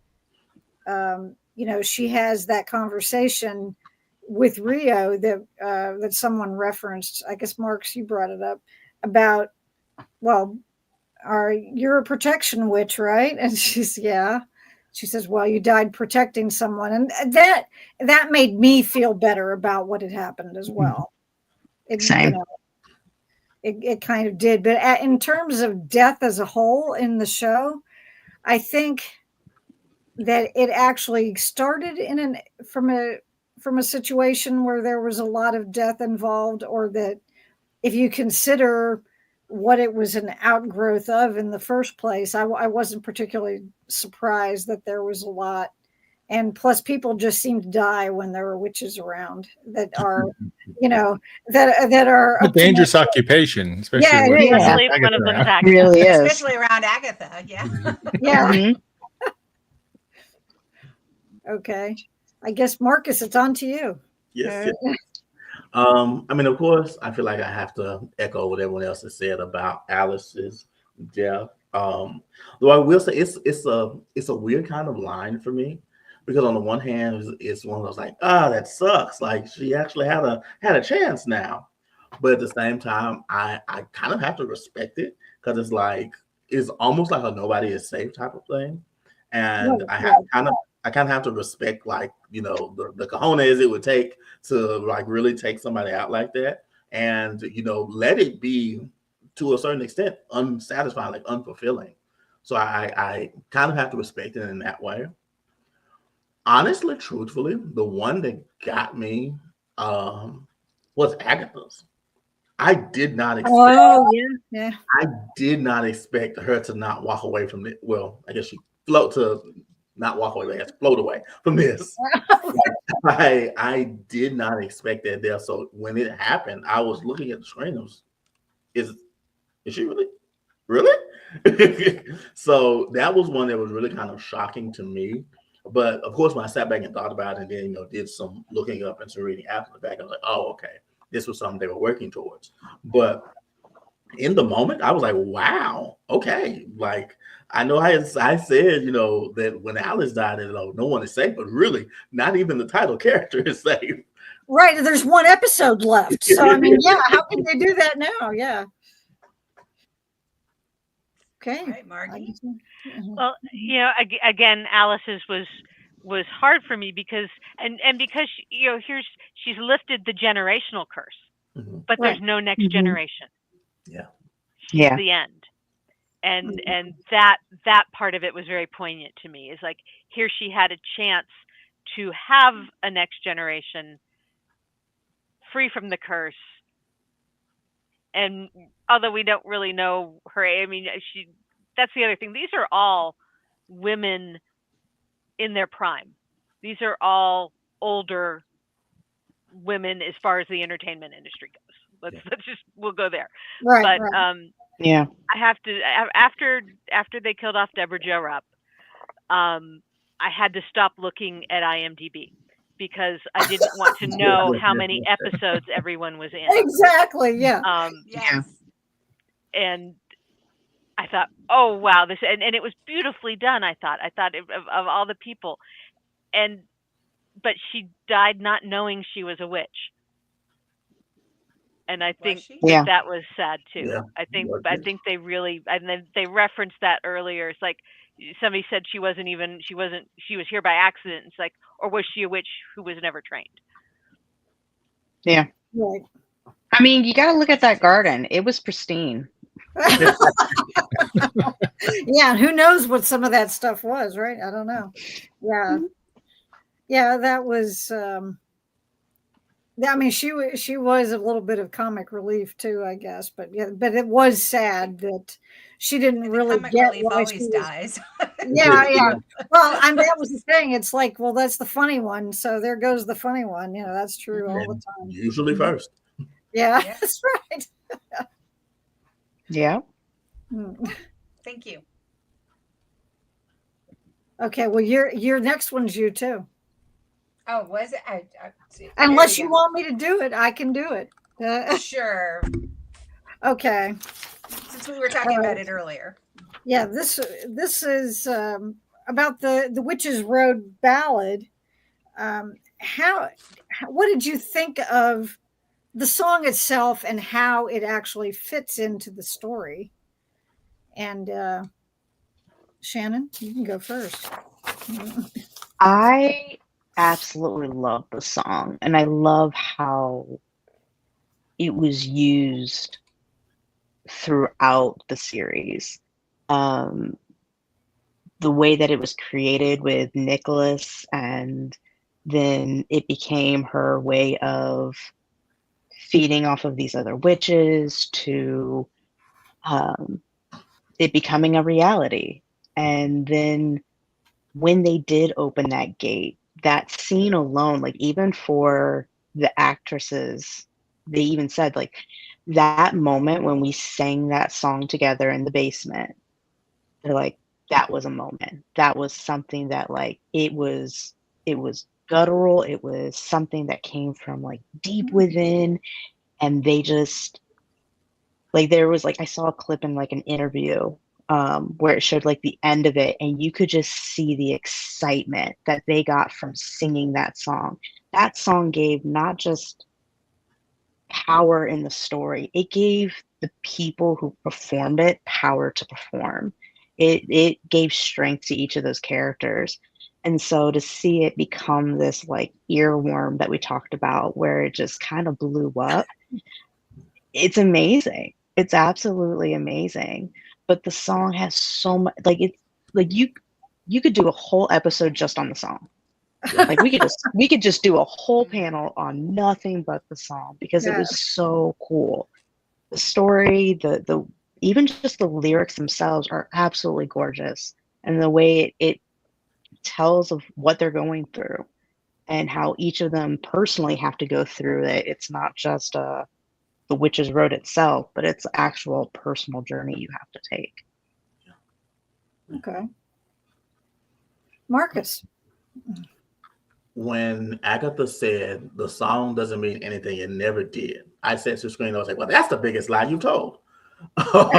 she has that conversation with Rio that someone referenced. I guess Marks, you brought it up about, well, you're a protection witch, right? And she's, yeah. She says, well, you died protecting someone. And that made me feel better about what had happened as well. Same. It kind of did. But in terms of death as a whole in the show, I think that it actually started from a situation where there was a lot of death involved, or that if you consider what it was an outgrowth of in the first place, I wasn't particularly surprised that there was a lot. And plus people just seem to die when there are witches around that are, that are a dangerous occupation, especially Yeah, with it is. I believe Agatha one of them is around. Agatha. Really is. Especially around Agatha. Yeah. Yeah. Mhm. Okay. I guess Marcus, it's on to you. Yes. I mean, of course, I feel like I have to echo what everyone else has said about Alice's death. Though I will say it's a weird kind of line for me, because on the one hand, it's one of those like, that sucks. Like she actually had a chance now, but at the same time, I kind of have to respect it, because it's almost like a nobody is safe type of thing, and Right. I kind of have to respect, like, the cojones it would take to like really take somebody out like that, and let it be to a certain extent unsatisfying, like unfulfilling. So I kind of have to respect it in that way. Honestly, truthfully, the one that got me was Agatha's. I did not expect. Oh yeah. I did not expect her to not walk away from it. Well, I guess she not walk away, but has to float away from this. I did not expect that there. So when it happened, I was looking at the screen. Is she really? So that was one that was really kind of shocking to me. But of course, when I sat back and thought about it, and then did some looking up and some reading after the fact, I was like, oh, okay, this was something they were working towards. But in the moment, I was like, wow, okay. Like, I know I said, that when Alice died, no one is safe, but really, not even the title character is safe. Right. There's one episode left. So, I mean, yeah, how can they do that now? Yeah. Okay. All right, Margie. Well, again, Alice's was hard for me because because she's lifted the generational curse, but there's no next generation. Yeah. She's the end. And that part of it was very poignant to me. Is like, here she had a chance to have a next generation free from the curse. And although we don't really know her, I mean, that's the other thing. These are all women in their prime. These are all older women as far as the entertainment industry goes. We'll go there. Right. But Yeah. I have to, after they killed off Deborah Jo Rupp, I had to stop looking at IMDb, because I didn't want to know how many episodes everyone was in. Exactly. Yeah. Yes. And I thought, oh wow, this, and it was beautifully done. I thought of all the people, but she died not knowing she was a witch. And I think that was sad too. Yeah. I think they really, and then they referenced that earlier. It's like somebody said she was here by accident. It's like, or was she a witch who was never trained? Yeah. Right. I mean, you got to look at that garden. It was pristine. Yeah. Who knows what some of that stuff was, right? I don't know. Yeah. Yeah. That was, I mean, she was a little bit of comic relief too, I guess, but it was sad that she didn't really get why always dies. Yeah. Well, that was the thing. It's like, well, that's the funny one, so there goes the funny one. That's true all the time. Usually first. Yeah, Yeah. that's right. Yeah. Thank you. Okay, well, your next one's you too. Oh, was it? There Unless we you go. want me to do it, I can do it. Sure. Okay. Since we were talking about it earlier. Yeah, this is about the Witch's Road ballad. What did you think of the song itself and how it actually fits into the story? And Shannon, you can go first. I absolutely love the song, and I love how it was used throughout the series. Um, the way that it was created with Nicholas, and then it became her way of feeding off of these other witches to um, it becoming a reality. And then when they did open that gate, that scene alone, like even for the actresses, they even said like that moment when we sang that song together in the basement, they're like, that was a moment. That was something that like it was guttural. It was something that came from like deep within. And they just like there was like I saw a clip in like an interview where it showed like the end of it, and you could just see the excitement that they got from singing that song. That song gave not just power in the story, it gave the people who performed it power to perform. It gave strength to each of those characters. And so to see it become this like earworm that we talked about where it just kind of blew up, it's amazing. It's absolutely amazing. But the song has so much like it's like you could do a whole episode just on the song. Like we could just do a whole panel on nothing but the song because it Yeah. was so cool. The story, the even just the lyrics themselves are absolutely gorgeous. And the way it tells of what they're going through and how each of them personally have to go through it. It's not just the Witch's Road itself, but it's actual personal journey you have to take. Okay. Marcus. When Agatha said the song doesn't mean anything, it never did. I said to the screen, I was like, well, that's the biggest lie you told. Because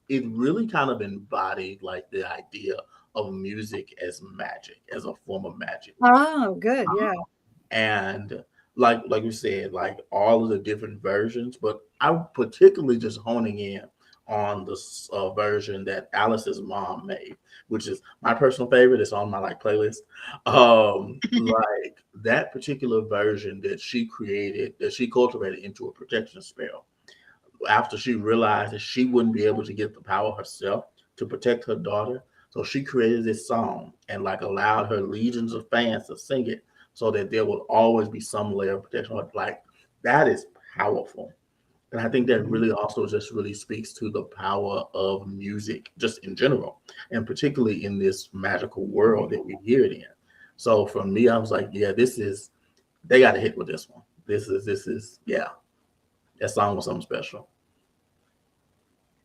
it really kind of embodied like the idea of music as magic, as a form of magic. Oh, good. Yeah. And like you said, like all of the different versions, but I'm particularly just honing in on the version that Alice's mom made, which is my personal favorite. It's on my like playlist. Like that particular version that she created, that she cultivated into a protection spell after she realized that she wouldn't be able to get the power herself to protect her daughter. So she created this song and like allowed her legions of fans to sing it so that there will always be some layer of protection. Like that is powerful. And I think that really also just really speaks to the power of music just in general, and particularly in this magical world that we hear it in. So for me, I was like, yeah, they got to hit with this one. Yeah, that song was something special.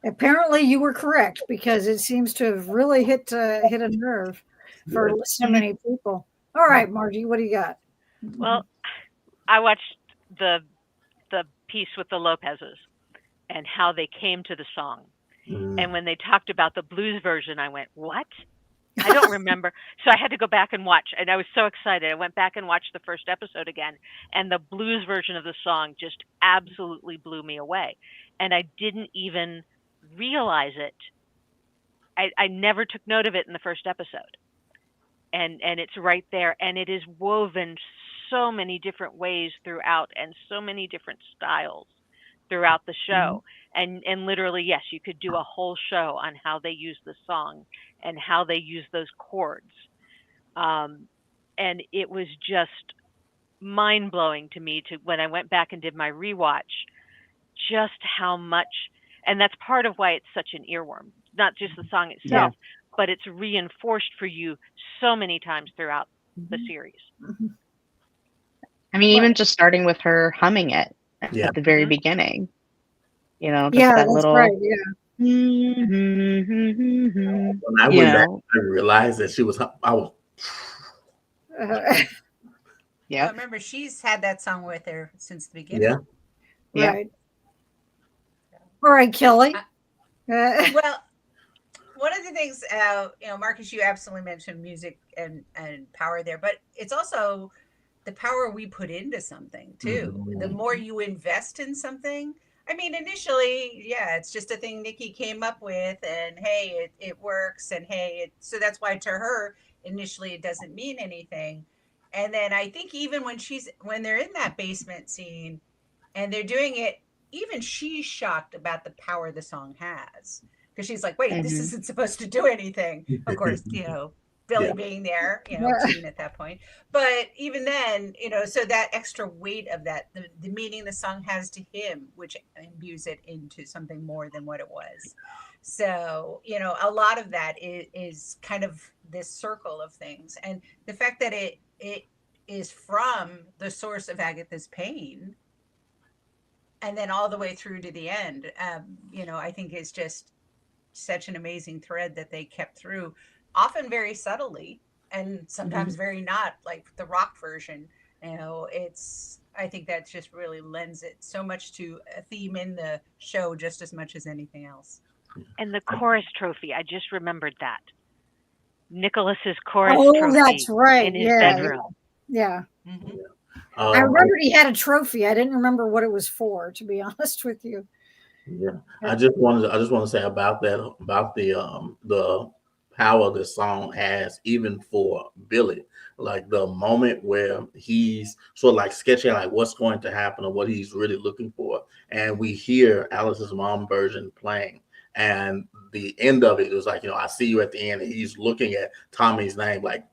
Apparently, you were correct because it seems to have really hit a nerve for so many people. All right, Margie, what do you got? Well, I watched the piece with the Lopez's and how they came to the song. And when they talked about the blues version, I went, what? I don't remember. So I had to go back and watch. And I was so excited. I went back and watched the first episode again. And the blues version of the song just absolutely blew me away. And I didn't even realize it. I never took note of it in the first episode. And it's right there. And it is woven so many different ways throughout and so many different styles throughout the show. And literally, yes, you could do a whole show on how they use the song and how they use those chords. And it was just mind blowing to me to when I went back and did my rewatch, just how much, and that's part of why it's such an earworm, not just the song itself, but it's reinforced for you so many times throughout the series. I mean, even just starting with her humming it Yeah. at the very Mhm. beginning, you know, just Yeah, that that's little, right. Yeah. you When I went back, know, I realized that she was. I was. yeah, remember, she's had that song with her since the beginning. Yeah. yeah. Right. All right, Kelly. Well, one of the things, Marcus, you absolutely mentioned music and power there, but it's also the power we put into something too. Mhm. The more you invest in something, I mean, initially, yeah, it's just a thing Nikki came up with, and hey, it works, and hey, so that's why to her initially it doesn't mean anything. And then I think even when they're in that basement scene and they're doing it, even she's shocked about the power the song has, because she's like, wait, this Hmm. isn't supposed to do anything. Of course, Billy Yeah. being there, teen at that point. But even then, so that extra weight of that, the meaning the song has to him, which imbues it into something more than what it was. So, a lot of that is kind of this circle of things. And the fact that it is from the source of Agatha's pain and then all the way through to the end, I think is just such an amazing thread that they kept through, often very subtly and sometimes very not, like the rock version. I think that just really lends it so much to a theme in the show just as much as anything else. And the chorus trophy, I just remembered that. Nicholas's chorus Oh, trophy that's right. in his Yeah. bedroom. Yeah. Mm-hmm. I remembered he had a trophy. I didn't remember what it was for, to be honest with you. Yeah. I just want to say about that, about the power this song has, even for Billy. Like the moment where he's sort of like sketching like what's going to happen or what he's really looking for, and we hear Alice's mom version playing, and the end of it is like, I see you at the end, and he's looking at Tommy's name. Like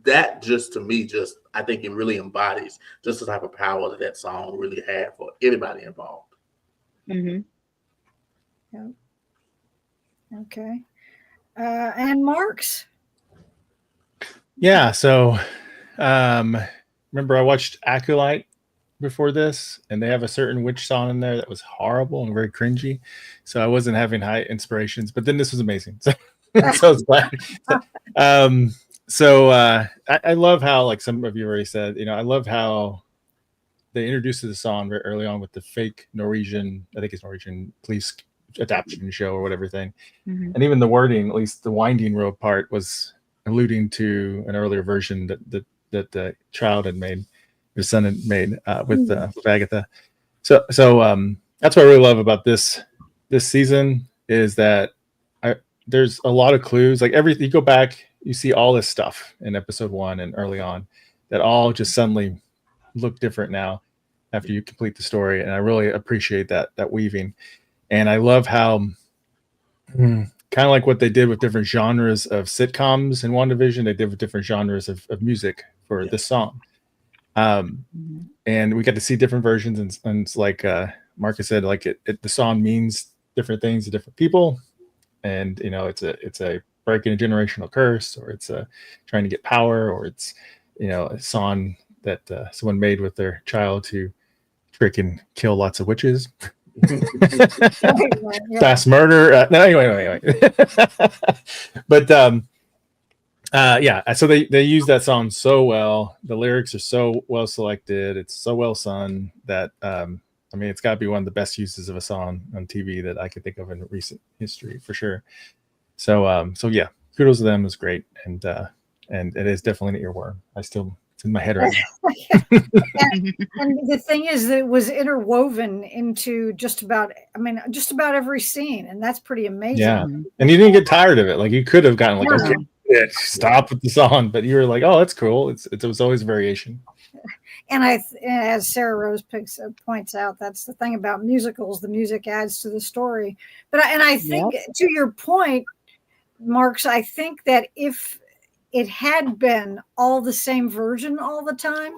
that, just to me, just I think it really embodies just the type of power that song really had for everybody involved. Hmm. Yeah. Okay. And Mark's. Yeah. So, remember I watched Acolyte before this, and they have a certain witch song in there that was horrible and very cringy. So I wasn't having high inspirations, but then this was amazing. So, so I was glad. I love how, like some of you already said, I love how they introduced the song very early on with the fake Norwegian, I think it's Norwegian police adaptation show or whatever thing. Hmm. And even the wording, at least the winding road part, was alluding to an earlier version that the child had made, his son had made with Agatha. So that's what I really love about this season is that there's a lot of clues. Like you go back, you see all this stuff in episode 1 and early on that all just suddenly look different now after you complete the story. And I really appreciate that weaving. And I love how kind of like what they did with different genres of sitcoms in WandaVision, they did with different genres of music for this song. And we got to see different versions, and it's like Marcus said, like the song means different things to different people, and it's a breaking a generational curse, or it's trying to get power, or it's a song that someone made with their child to trick and kill lots of witches. Fast murder. No, anyway. But yeah, so they use that song so well. The lyrics are so well selected. It's so well sung that I mean, it's got to be one of the best uses of a song on TV that I could think of in recent history for sure. So yeah, kudos to them. It was great, and it is definitely an earworm. It's in my head right now. And the thing is that it was interwoven into just about every scene, and that's pretty amazing. Yeah, and you didn't get tired of it. Like you could have gotten like, okay, stop with the song, but you were like, oh, that's cool. It was always variation. And as Sarah Rose points out, that's the thing about musicals. The music adds to the story. But I think to your point, Marks, I think that if it had been all the same version all the time,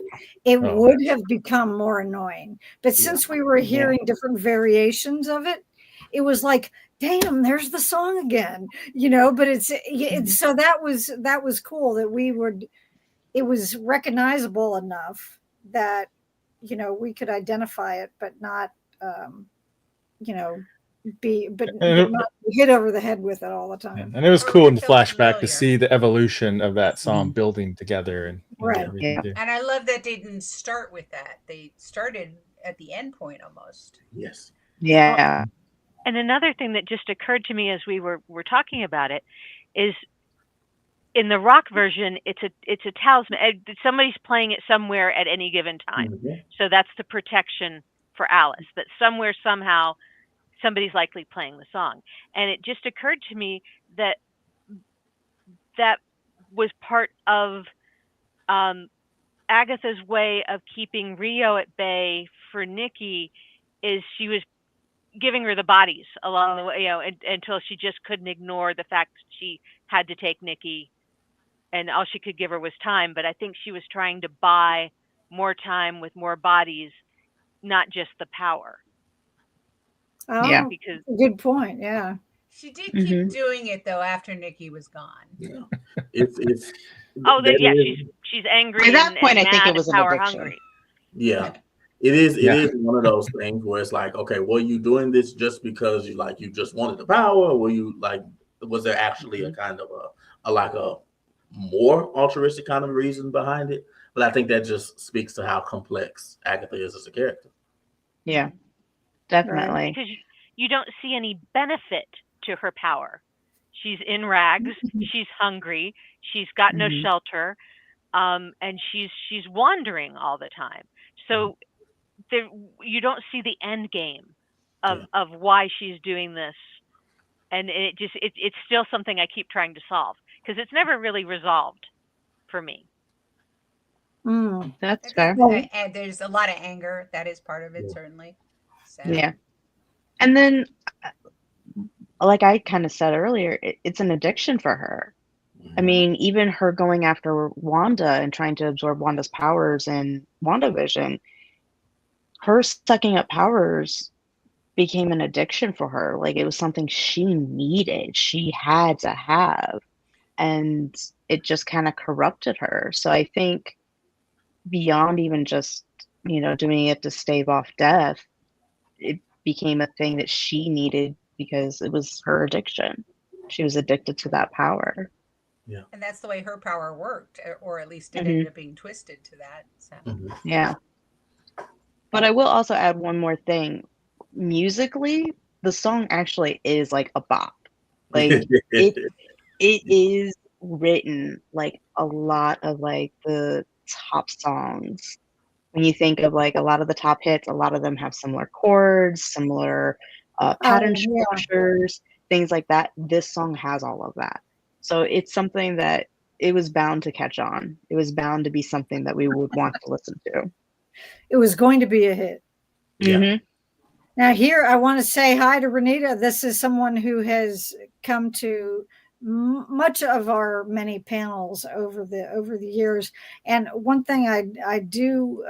it would have become more annoying. But since we were hearing different variations of it, it was like, damn, there's the song again, but it's so that was cool that it was recognizable enough that, you know, we could identify it, but not, you know, but not be hit over the head with it all the time. And it was Or cool in the feel flashback to familiar. see the evolution of that song building together and Right. everything too. And I love that they didn't start with that. They started at the end point almost. Yes. Yeah. And another thing that just occurred to me as we were talking about it is, in the rock version, it's a talisman. Somebody's playing it somewhere at any given time. Mhm. So that's the protection for Alice, that somewhere, somehow, somebody's likely playing the song. And it just occurred to me that that was part of Agatha's way of keeping Rio at bay for Nikki, is she was giving her the bodies along the way, you know, until she just couldn't ignore the fact that she had to take Nikki, and all she could give her was time. But I think she was trying to buy more time with more bodies, not just the power. Oh, Yeah. Because good point. Yeah. She did keep doing it though after Nikki was gone. Yeah. It's oh, that yeah, is- she's angry At that and, point, and I think mad it was and an power addiction. hungry. Yeah. It is Yeah. one of those things where it's like, okay, were you doing this just because you just wanted the power, or were you was there actually a kind of a more altruistic kind of reason behind it? But I think that just speaks to how complex Agatha is as a character. Yeah. Definitely. Because you don't see any benefit to her power. She's in rags, she's hungry, she's got no shelter, and she's wandering all the time. So you don't see the end game of why she's doing this, and it's still something I keep trying to solve, because it's never really resolved for me. Mm. That's fair. And there's a lot of anger. That is part of it, certainly. So. Yeah. And then, like I kind of said earlier, it's an addiction for her. I mean, even her going after Wanda and trying to absorb Wanda's powers in WandaVision, her sucking up powers became an addiction for her. Like, it was something she needed, she had to have, and it just kind of corrupted her. So I think beyond even just, doing it to stave off death, it became a thing that she needed because it was her addiction. She was addicted to that power. Yeah. And that's the way her power worked, or at least it ended up being twisted to that. So. Yeah. But I will also add one more thing. Musically, the song actually is like a bop. Like it is written like a lot of like the top songs. When you think of like a lot of the top hits, a lot of them have similar chords, similar pattern structures, things like that. This song has all of that. So it's something that it was bound to catch on. It was bound to be something that we would want to listen to. It was going to be a hit. Yeah. Now here, I want to say hi to Renita. This is someone who has come to much of our many panels over the years. And one thing I do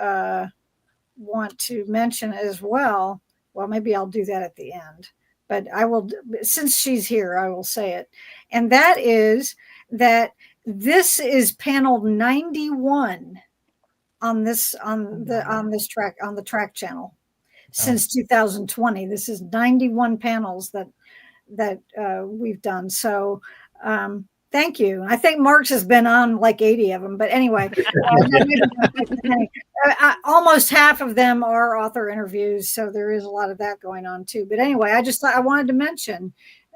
want to mention as well, maybe I'll do that at the end, but I will, since she's here, I will say it. And that is that this is panel 91 on the track channel. Since 2020, this is 91 panels that we've done. So thank you. I think Mark's has been on like 80 of them, but anyway, almost half of them are author interviews. So there is a lot of that going on too. But anyway, I just thought I wanted to mention,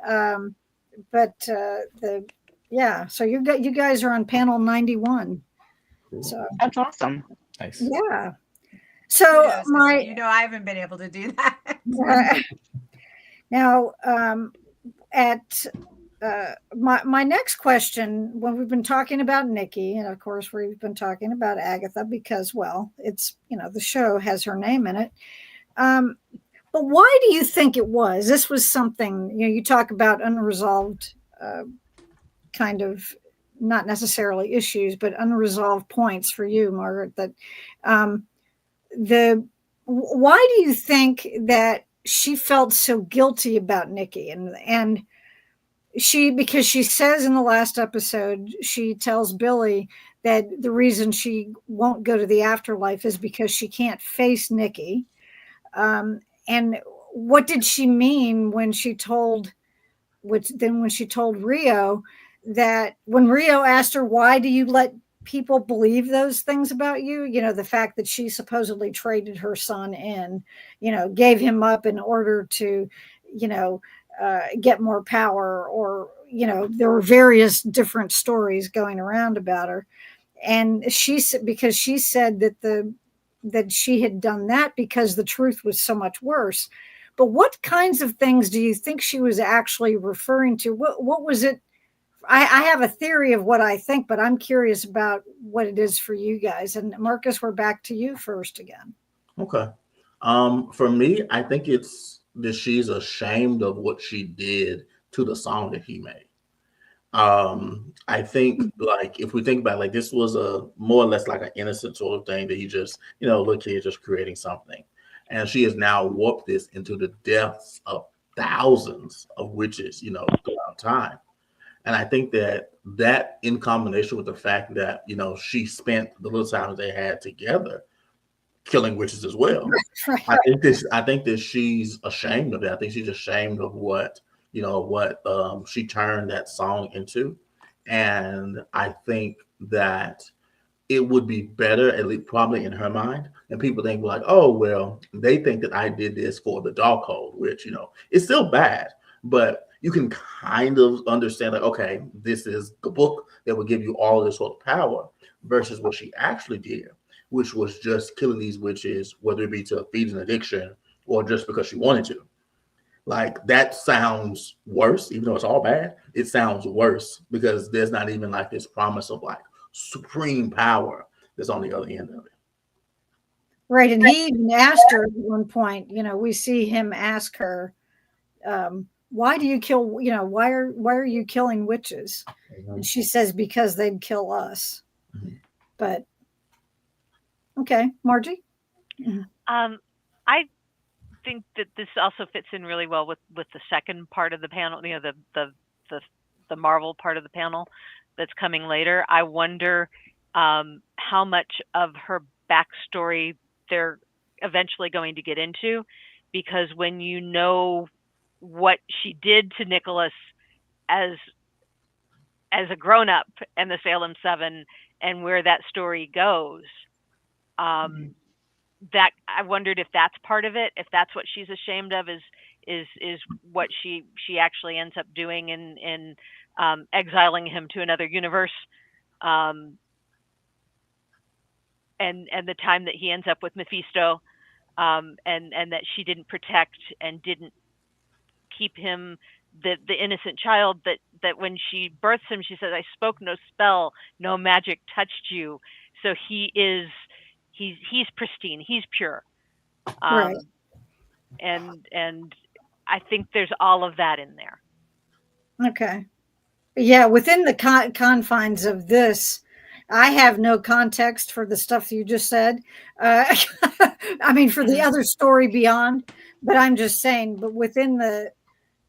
so you guys are on panel 91. So that's awesome. Nice. Yeah. So I haven't been able to do that. Now, my next question, when we've been talking about Nikki, and of course we've been talking about Agatha because, it's, the show has her name in it. But why do you think it was? This was something, you talk about unresolved kind of, not necessarily issues, but unresolved points for you, Margaret, that why do you think that she felt so guilty about Nikki? And because she says in the last episode, she tells Billy that the reason she won't go to the afterlife is because she can't face Nikki. And what did she mean when she told, when she told Rio, that when Rio asked her, why do you let people believe those things about you? You know, the fact that she supposedly traded her son in, you know, gave him up in order to, you know, get more power, or, you know, there were various different stories going around about her. And she said, because she said that that she had done that because the truth was so much worse. But what kinds of things do you think she was actually referring to? What was it? I have a theory of what I think, but I'm curious about what it is for you guys. And Marcus, we're back to you first again. Okay. For me, I think it's that she's ashamed of what she did to the song that he made. I think, like, if we think about it, like, this was a more or less like an innocent sort of thing that he just, you know, little kid just creating something. And she has now warped this into the depths of thousands of witches, you know, throughout time. And I think that in combination with the fact that, you know, she spent the little time that they had together killing witches as well. Right. I think that she's ashamed of that. I think she's ashamed of what, you know, what she turned that song into. And I think that it would be better, at least probably in her mind. And people think like, oh, well, they think that I did this for the dog code, which, you know, it's still bad, but you can kind of understand like, okay, this is the book that will give you all this sort of power, versus what she actually did, which was just killing these witches, whether it be to feed an addiction or just because she wanted to. Like, that sounds worse, even though it's all bad. It sounds worse because there's not even like this promise of like supreme power that's on the other end of it. Right. And he even asked her at one point, you know, we see him ask her, why do you kill, you know, why are you killing witches? And she says, because they'd kill us. But okay, Margie. I think that this also fits in really well with the second part of the panel, you know, the Marvel part of the panel that's coming later. I wonder how much of her backstory they're eventually going to get into, because when you know what she did to Nicholas as a grown-up and the Salem 7 and where that story goes, that I wondered if that's part of it, if that's what she's ashamed of, is what she actually ends up doing in exiling him to another universe, and the time that he ends up with Mephisto, and that she didn't protect and didn't keep him, the innocent child, that when she births him, she says, I spoke no spell, no magic touched you. So he's pristine, he's pure. Right. And I think there's all of that in there. Okay. Yeah, within the confines of this, I have no context for the stuff you just said. I mean, for the other story beyond, but I'm just saying, but within the,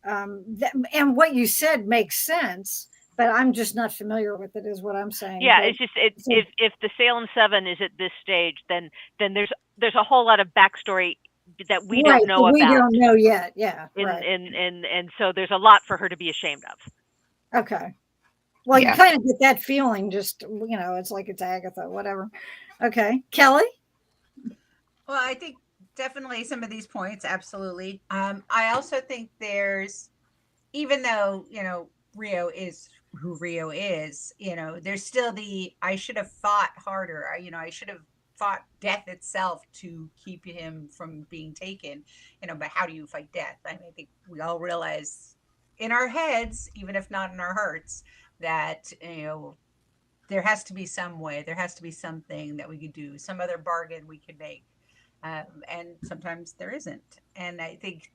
and what you said makes sense, but I'm just not familiar with it, is what I'm saying. Yeah, but, it's just if the Salem 7 is at this stage, then there's a whole lot of backstory that we right, don't know about. We don't know yet. Yeah. Right. And so there's a lot for her to be ashamed of. Okay. Well, Yeah. you kind of get that feeling, just, you know, it's like it's Agatha, whatever. Okay. Kelly? Well, I think definitely some of these points, absolutely. I also think there's, even though, you know, Rio is who Rio is, you know, there's still I should have fought harder. I should have fought death itself to keep him from being taken, you know, but how do you fight death? I mean, I think we all realize in our heads, even if not in our hearts, that, you know, there has to be some way, there has to be something that we could do, some other bargain we could make. And sometimes there isn't. And I think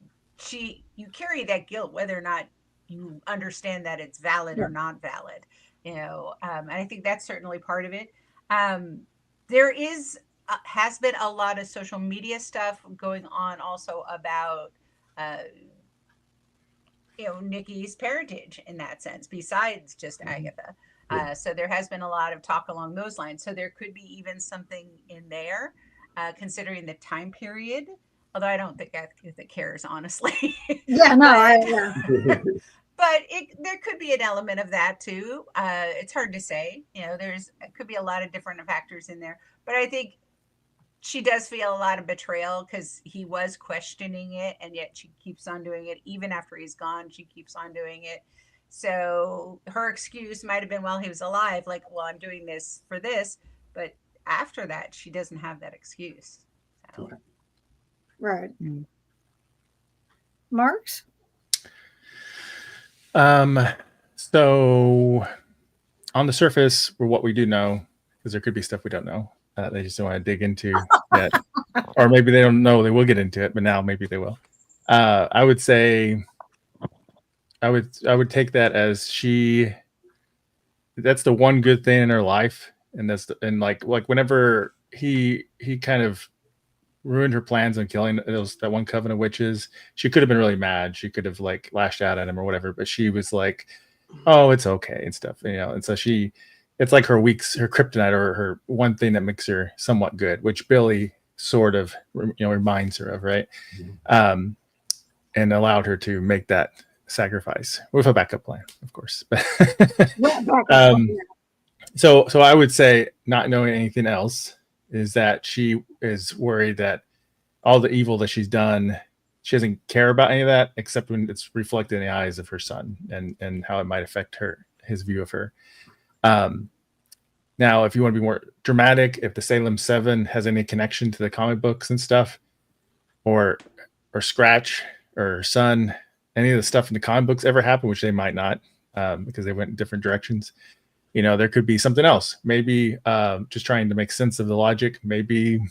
you carry that guilt, whether or not you understand that it's valid or not valid, you know, and I think that's certainly part of it. There has been a lot of social media stuff going on also about, you know, Nikki's parentage in that sense, besides just Agatha. So there has been a lot of talk along those lines. So there could be even something in there, considering the time period. Although I don't think Agatha cares, honestly. Yeah, no, But there could be an element of that too. It's hard to say. It could be a lot of different factors in there. But I think she does feel a lot of betrayal because he was questioning it, and yet she keeps on doing it. Even after he's gone, she keeps on doing it. So her excuse might have been while he was alive, like, well, I'm doing this for this. But after that, she doesn't have that excuse. So. Right. Marks? So on the surface, for what we do know, because there could be stuff we don't know, they just don't want to dig into yet, or maybe they don't know they will get into it, but now maybe they will. I would say, I would take that as that's the one good thing in her life, and like whenever he kind of ruined her plans on killing that one coven of witches, she could have been really mad. She could have like lashed out at him or whatever, but she was like, oh, it's okay and stuff, and so it's like her kryptonite, or her one thing that makes her somewhat good, which Billy sort of reminds her of, right? And allowed her to make that sacrifice with a backup plan, of course. So I would say, not knowing anything else, is that she is worried that all the evil that she's done, she doesn't care about any of that, except when it's reflected in the eyes of her son, and how it might affect his view of her. Now, if you want to be more dramatic, if the Salem 7 has any connection to the comic books and stuff, or Scratch or her son, any of the stuff in the comic books ever happened, which they might not, because they went in different directions. There could be something else. Maybe just trying to make sense of the logic. Maybe,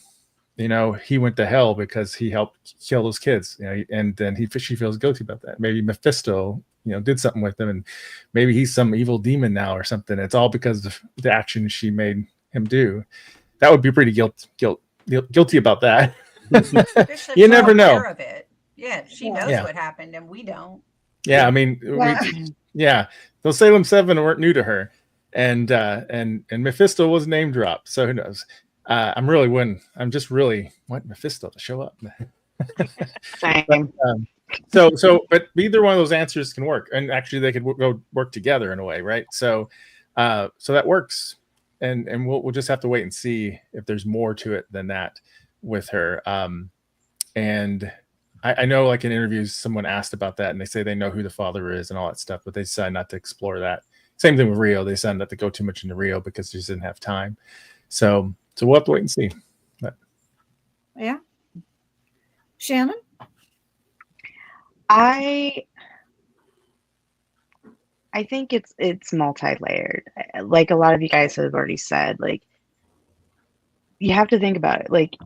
he went to hell because he helped kill those kids, and then she feels guilty about that. Maybe Mephisto, did something with him, and maybe he's some evil demon now or something. It's all because of the action she made him do. That would be pretty guilty about that. You never know. Of it. Yeah, she knows what happened, and we don't. Yeah, I mean, those Salem 7 weren't new to her, and Mephisto was name dropped, so who knows? I'm just really want Mephisto to show up. But either one of those answers can work, and actually they could go work together in a way, right? So that works, and we'll just have to wait and see if there's more to it than that with her. And I know, like in interviews, someone asked about that, and they say they know who the father is and all that stuff, but they decided not to explore that. Same thing with Rio. They decided not to go too much into Rio because they just didn't have time. So we'll have to wait and see. But. Yeah. Shannon? I think it's multi-layered. Like a lot of you guys have already said, like, you have to think about it. Like,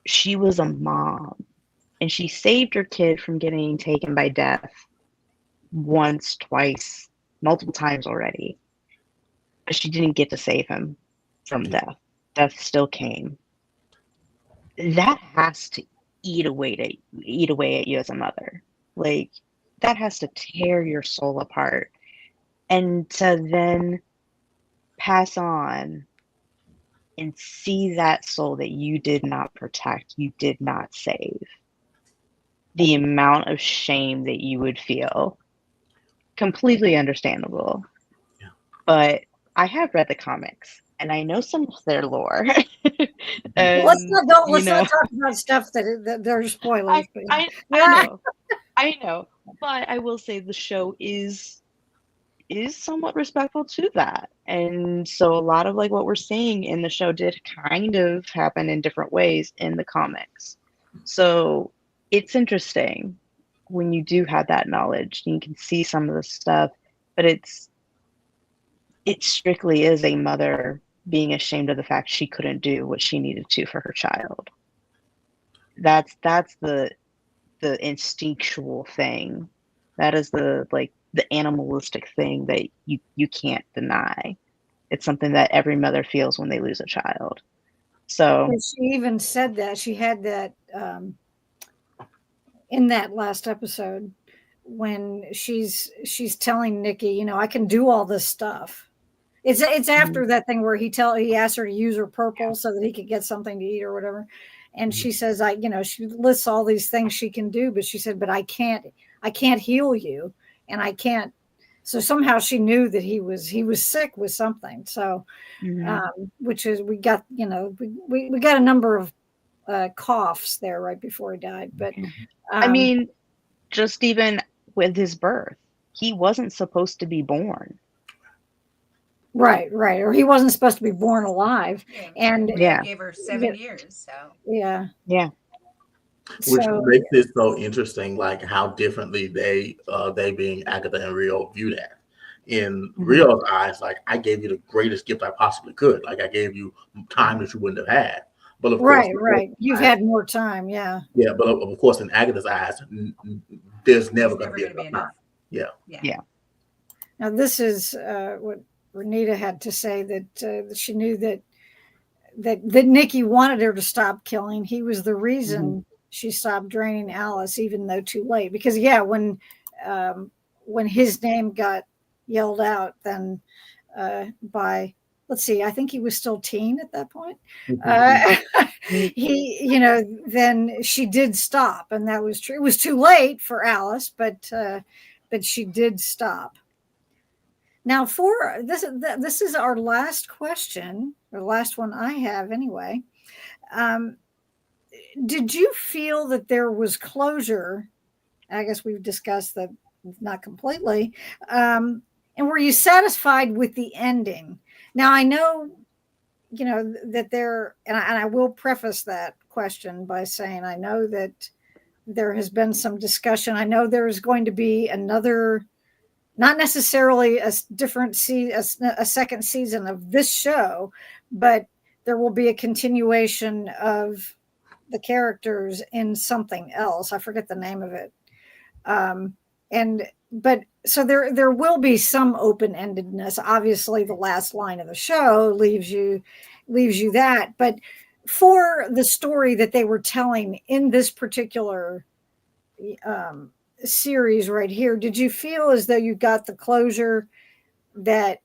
she was a mom, and she saved her kid from getting taken by death once, twice, multiple times already. But she didn't get to save him from death. Death still came. That has to eat away at you as a mother. Like, that has to tear your soul apart. And to then pass on and see that soul that you did not protect, you did not save. The amount of shame that you would feel, completely understandable. Yeah. But I have read the comics, and I know some of their lore. And, let's not talk about stuff that there's spoilers. I know, but I will say the show is somewhat respectful to that, and so a lot of like what we're seeing in the show did kind of happen in different ways in the comics. So it's interesting when you do have that knowledge, you can see some of the stuff, but it strictly is a mother being ashamed of the fact she couldn't do what she needed to for her child. That's the instinctual thing. That is the animalistic thing that you can't deny. It's something that every mother feels when they lose a child. So and she even said that she had that in that last episode when she's telling Nikki, you know, I can do all this stuff. It's after that thing where he asked her to use her purple so that he could get something to eat or whatever. And she says, she lists all these things she can do, but she said, but I can't heal you, and I can't. So somehow she knew that he was sick with something. So, which is, we got, we got a number of coughs there right before he died. But I mean, just even with his birth, he wasn't supposed to be born. Right. Or he wasn't supposed to be born alive. Yeah, And they gave her 7 years. So yeah. Which makes it so interesting, like how differently they being Agatha and Rio view that. In Rio's eyes, like, I gave you the greatest gift I possibly could. Like, I gave you time that you wouldn't have had. But of course, you've had more time, yeah. Yeah, but of course, in Agatha's eyes, there's never going to be enough. Yeah. Now, this is what Renita had to say, that she knew that Nikki wanted her to stop killing. He was the reason she stopped draining Alice, even though too late. Because when his name got yelled out, then by, let's see, I think he was still teen at that point. Then she did stop, and that was true. It was too late for Alice, but she did stop. Now, for this is our last question, or last one I have anyway. Did you feel that there was closure? I guess we've discussed that not completely. And were you satisfied with the ending? Now, I know, that there, and I will preface that question by saying I know that there has been some discussion. I know there's going to be another, not necessarily a different a second season of this show, but there will be a continuation of the characters in something else. I forget the name of it. But so there will be some open-endedness. Obviously, the last line of the show leaves you that. But for the story that they were telling in this particular series right here, did you feel as though you got the closure that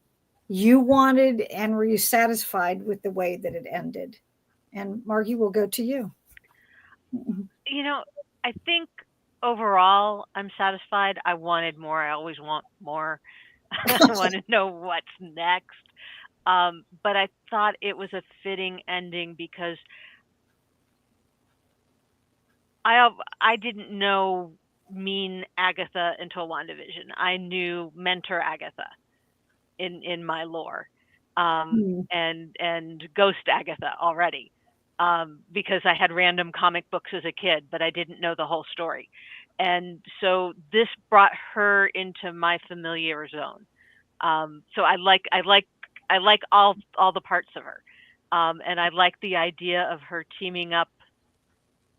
you wanted, and were you satisfied with the way that it ended? And Margie, we'll go to you. I think overall I'm satisfied. I wanted more. I always want more. I want to know what's next. But I thought it was a fitting ending because I didn't know mean Agatha until WandaVision. I knew mentor Agatha in my lore, and Ghost Agatha already, because I had random comic books as a kid, but I didn't know the whole story, and so this brought her into my familiar zone. So I like all the parts of her, and I like the idea of her teaming up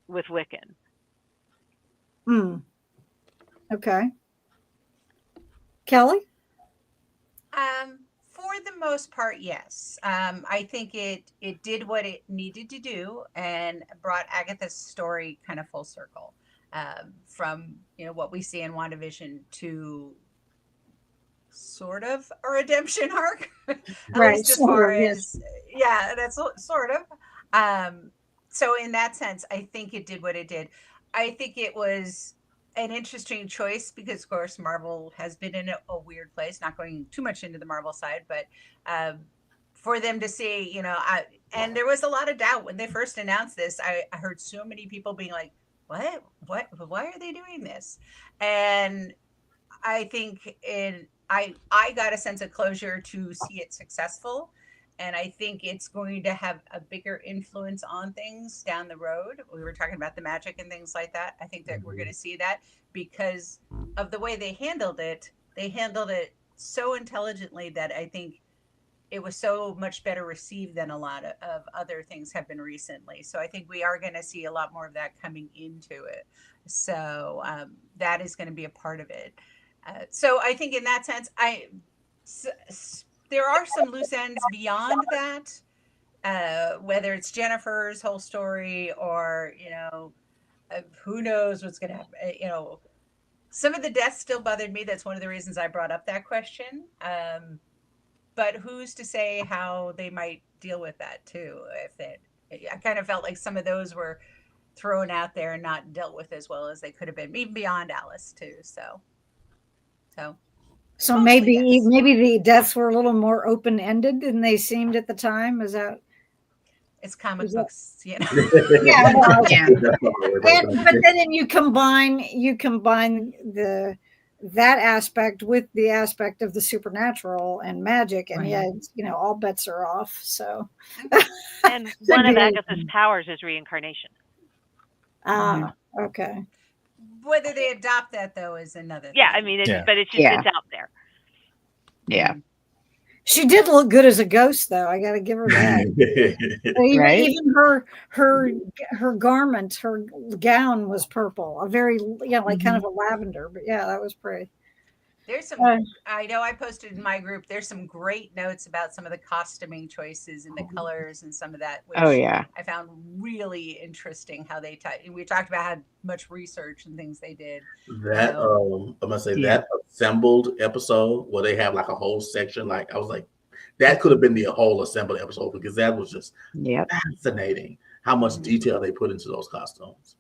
with Wiccan. Okay. Kelly? For the most part, yes. I think it did what it needed to do and brought Agatha's story kind of full circle, from what we see in WandaVision to sort of a redemption arc, at least as far as that's sort of. So in that sense, I think it did what it did. I think it was an interesting choice because, of course, Marvel has been in a weird place. Not going too much into the Marvel side, but for them to see, and there was a lot of doubt when they first announced this. I heard so many people being like, "What? Why are they doing this?" And I think I got a sense of closure to see it successful. And I think it's going to have a bigger influence on things down the road. We were talking about the magic and things like that. I think that we're going to see that because of the way they handled it. They handled it so intelligently that I think it was so much better received than a lot of other things have been recently. So I think we are going to see a lot more of that coming into it. So that is going to be a part of it. So I think in that sense, there are some loose ends beyond that, whether it's Jennifer's whole story or, who knows what's going to happen, Some of the deaths still bothered me. That's one of the reasons I brought up that question. But who's to say how they might deal with that too? I kind of felt like some of those were thrown out there and not dealt with as well as they could have been, even beyond Alice too. So So mostly yes. maybe the deaths were a little more open ended than they seemed at the time. Is that? It's comic books, you know. Yeah, well, Yeah. but then you combine that aspect with the aspect of the supernatural and magic, and Right. yeah, it's, all bets are off. So, And one of be. Agatha's powers is reincarnation. Okay. Whether they adopt that though is another Yeah, thing. I mean, Yeah. but it's just Yeah. it's out there. Yeah. She did look good as a ghost, though. I got to give her that. Right? Even her garment, her gown was purple, a very like kind of a lavender. But yeah, that was pretty. There's some, I know I posted in my group, there's some great notes about some of the costuming choices and the colors and some of that, which Oh yeah. I found really interesting how they, we talked about how much research and things they did. That I'm gonna say that assembled episode where they have like a whole section, like I was like, that could have been the whole assembled episode because that was just fascinating how much detail they put into those costumes.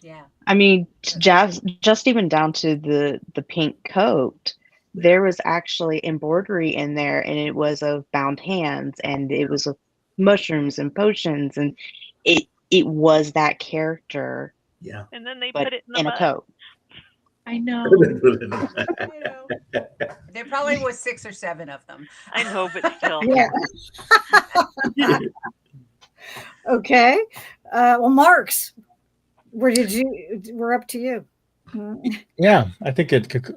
Yeah. I mean, just even down to the pink coat, there was actually embroidery in there, and it was of bound hands, and it was of mushrooms and potions, and it was that character. Yeah. And then they but put it in a butt. coat. I know. There probably was 6 or 7 of them. I know, but still. Yeah. Okay. Well, Marks, we're up to you. Yeah, I think it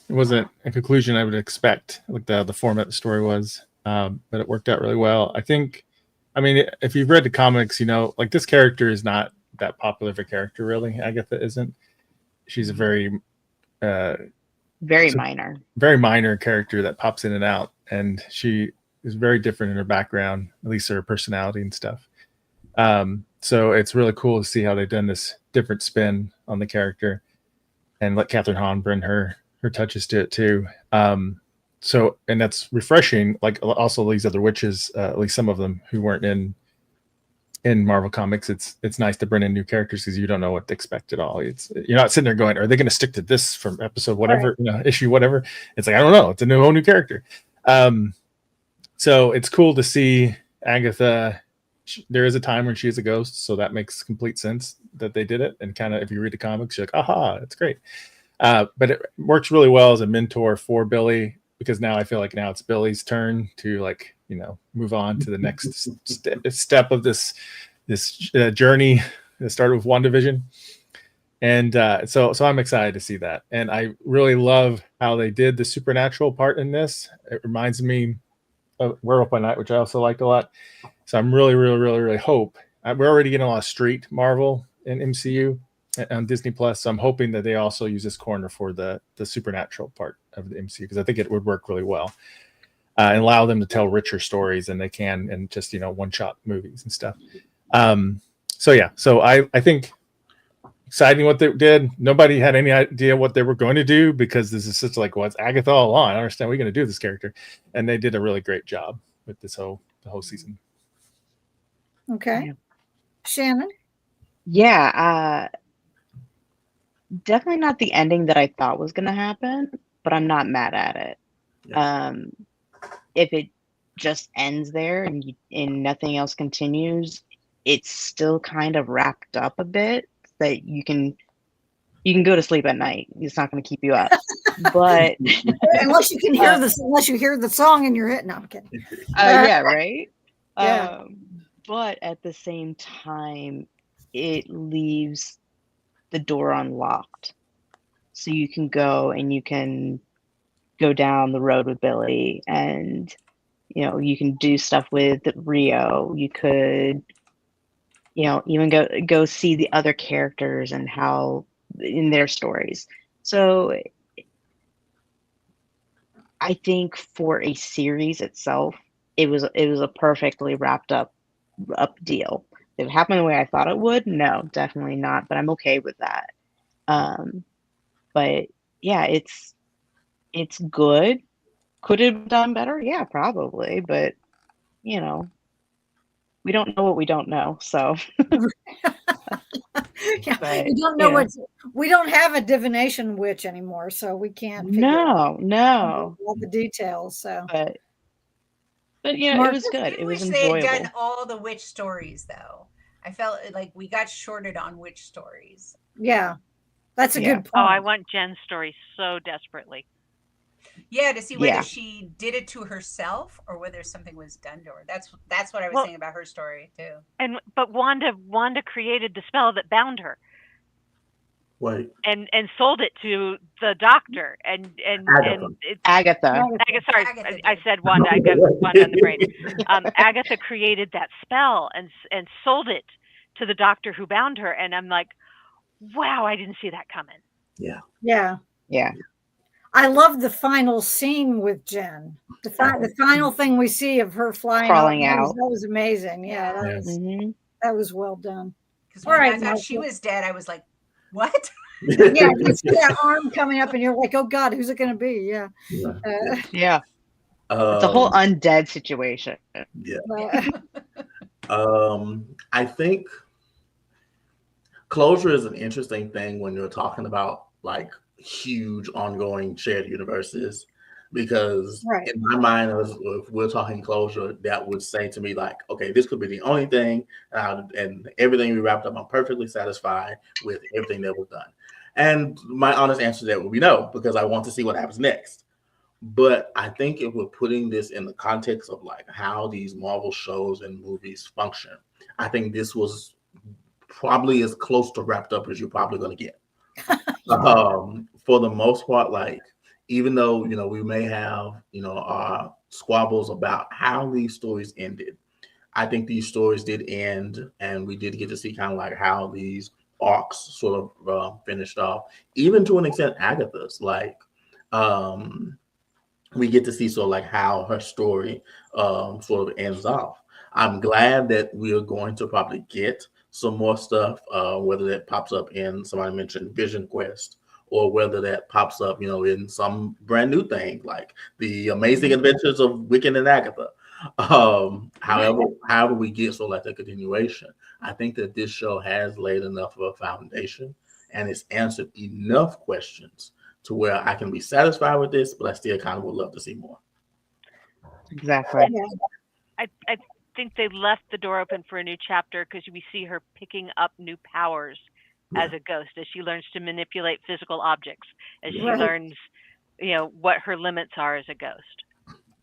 wasn't a conclusion I would expect, like the format the story was, but it worked out really well. If you've read the comics, like this character is not that popular of a character, really. Agatha isn't. She's a very minor character that pops in and out, and she is very different in her background, at least her personality and stuff. So it's really cool to see how they've done this different spin on the character and let Catherine Hahn bring her touches to it too. And that's refreshing. Like also these other witches, at least some of them who weren't in Marvel Comics, it's nice to bring in new characters because you don't know what to expect at all. You're not sitting there going, are they going to stick to this from episode whatever, issue whatever? It's like, I don't know. It's a whole new character. So it's cool to see Agatha. There is a time when she is a ghost, so that makes complete sense that they did it. And kind of, if you read the comics, you're like, aha, it's great. But it works really well as a mentor for Billy, because now I feel like now it's Billy's turn to move on to the next step of this journey that started with WandaVision. And so I'm excited to see that. And I really love how they did the supernatural part in this. It reminds me of Werewolf by Night, which I also liked a lot. So I'm really, really, really, really hope we're already getting a lot of street Marvel in MCU on Disney Plus. So I'm hoping that they also use this corner for the supernatural part of the MCU, because I think it would work really well and allow them to tell richer stories than they can in just one-shot movies and stuff. So I think exciting what they did. Nobody had any idea what they were going to do, because this is such like, it's Agatha all along. I don't understand what you're going to do with this character, and they did a really great job with the whole season. Okay. Yeah. Shannon? Yeah, definitely not the ending that I thought was going to happen, but I'm not mad at it. Yeah. If it just ends there and nothing else continues, it's still kind of wrapped up a bit that you can go to sleep at night. It's not going to keep you up. But unless you can hear unless you hear the song in your head. No, I'm kidding. Yeah, right. Yeah. But at the same time, it leaves the door unlocked, so you can go and you can go down the road with Billy, and you can do stuff with Rio. You could even go see the other characters and how in their stories. So I think for a series itself, it was a perfectly wrapped up deal. Did it happen the way I thought it would? No, definitely not. But I'm okay with that. But yeah, it's good. Could it have done better? Yeah, probably. But you know, we don't know what we don't know. So, Yeah, but you don't know you know, what we don't have a divination witch anymore, so we can't figure out no. all the details. So, But yeah, it Mark, was good. I It was wish they had done enjoyable. all the witch stories, though. I felt like we got shorted on witch stories. yeah, that's a Yeah. good point. Oh, I want Jen's story so desperately. Yeah, to see whether Yeah. she did it to herself or whether something was done to her. That's what I was Well- saying about her story too. But Wanda created the spell that bound her Wait, and sold it to the doctor and Agatha. it's Agatha. Sorry, Agatha I did. said Wanda. I got Wanda on the brain. Agatha created that spell and sold it to the doctor who bound her, and I'm like, wow, I didn't see that coming. Yeah. Yeah, Yeah. I love the final scene with Jen. The final thing we see of her flying Crawling out. out. That was amazing. Yeah, Yeah. Mhm. that was well done. Because All when right, I thought she Michael. was dead, I was like, "What?" Yeah, you see that arm coming up, and you're like, "Oh God, who's it going to be?" Yeah. Yeah. It's a whole undead situation. I think closure is an interesting thing when you're talking about like huge ongoing shared universes, because Right. in my mind, if we're talking closure, that would say to me like, okay, this could be the only thing, and everything we wrapped up, I'm perfectly satisfied with everything that was done. And my honest answer to that would be no, because I want to see what happens next. But I think if we're putting this in the context of like how these Marvel shows and movies function, I think this was probably as close to wrapped up as you're probably going to get. For the most part, like, even though, we may have, our squabbles about how these stories ended, I think these stories did end, and we did get to see kind of like how these arcs sort of finished off, even to an extent, Agatha's, like, we get to see sort of like how her story sort of ends off. I'm glad that we are going to probably get some more stuff, whether that pops up in, somebody mentioned Vision Quest, or whether that pops up, in some brand new thing like the Amazing Adventures of Wiccan and Agatha. However we get sort of like the continuation, I think that this show has laid enough of a foundation and it's answered enough questions to where I can be satisfied with this, but I still kind of would love to see more. Exactly. I think they left the door open for a new chapter because we see her picking up new powers as a ghost, as she learns to manipulate physical objects, as she learns, what her limits are as a ghost.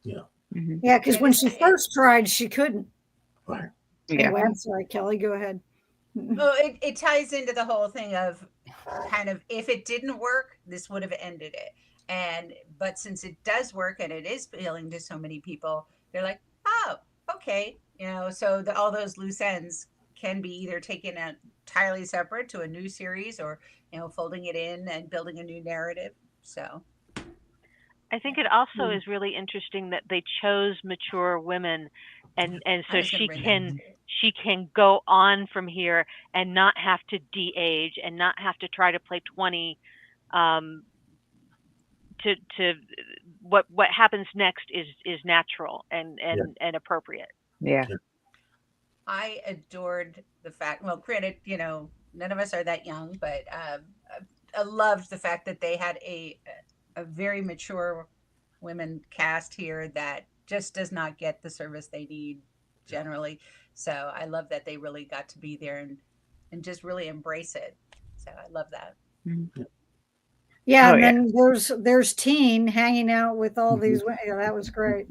Yeah. Mhm. Yeah, because when she first tried, she couldn't. Right. Yeah. Anyway, I'm sorry, Kelly. Go ahead. Well, it ties into the whole thing of kind of, if it didn't work, this would have ended it. But since it does work and it is appealing to so many people, they're like, oh, okay. So all those loose ends can be either taken entirely separate to a new series, or, folding it in and building a new narrative. So I think it also is really interesting that they chose mature women, and so she can go on from here and not have to de-age and not have to try to play 20. To what happens next is natural and appropriate. Yeah. I adored the fact, well, granted, none of us are that young, but I loved the fact that they had a very mature women cast here that just does not get the service they need generally. So I love that they really got to be there and just really embrace it. So I love that. Mm-hmm. Yeah, Oh, and yeah. then there's Teen hanging out with all these women. Yeah, that was great.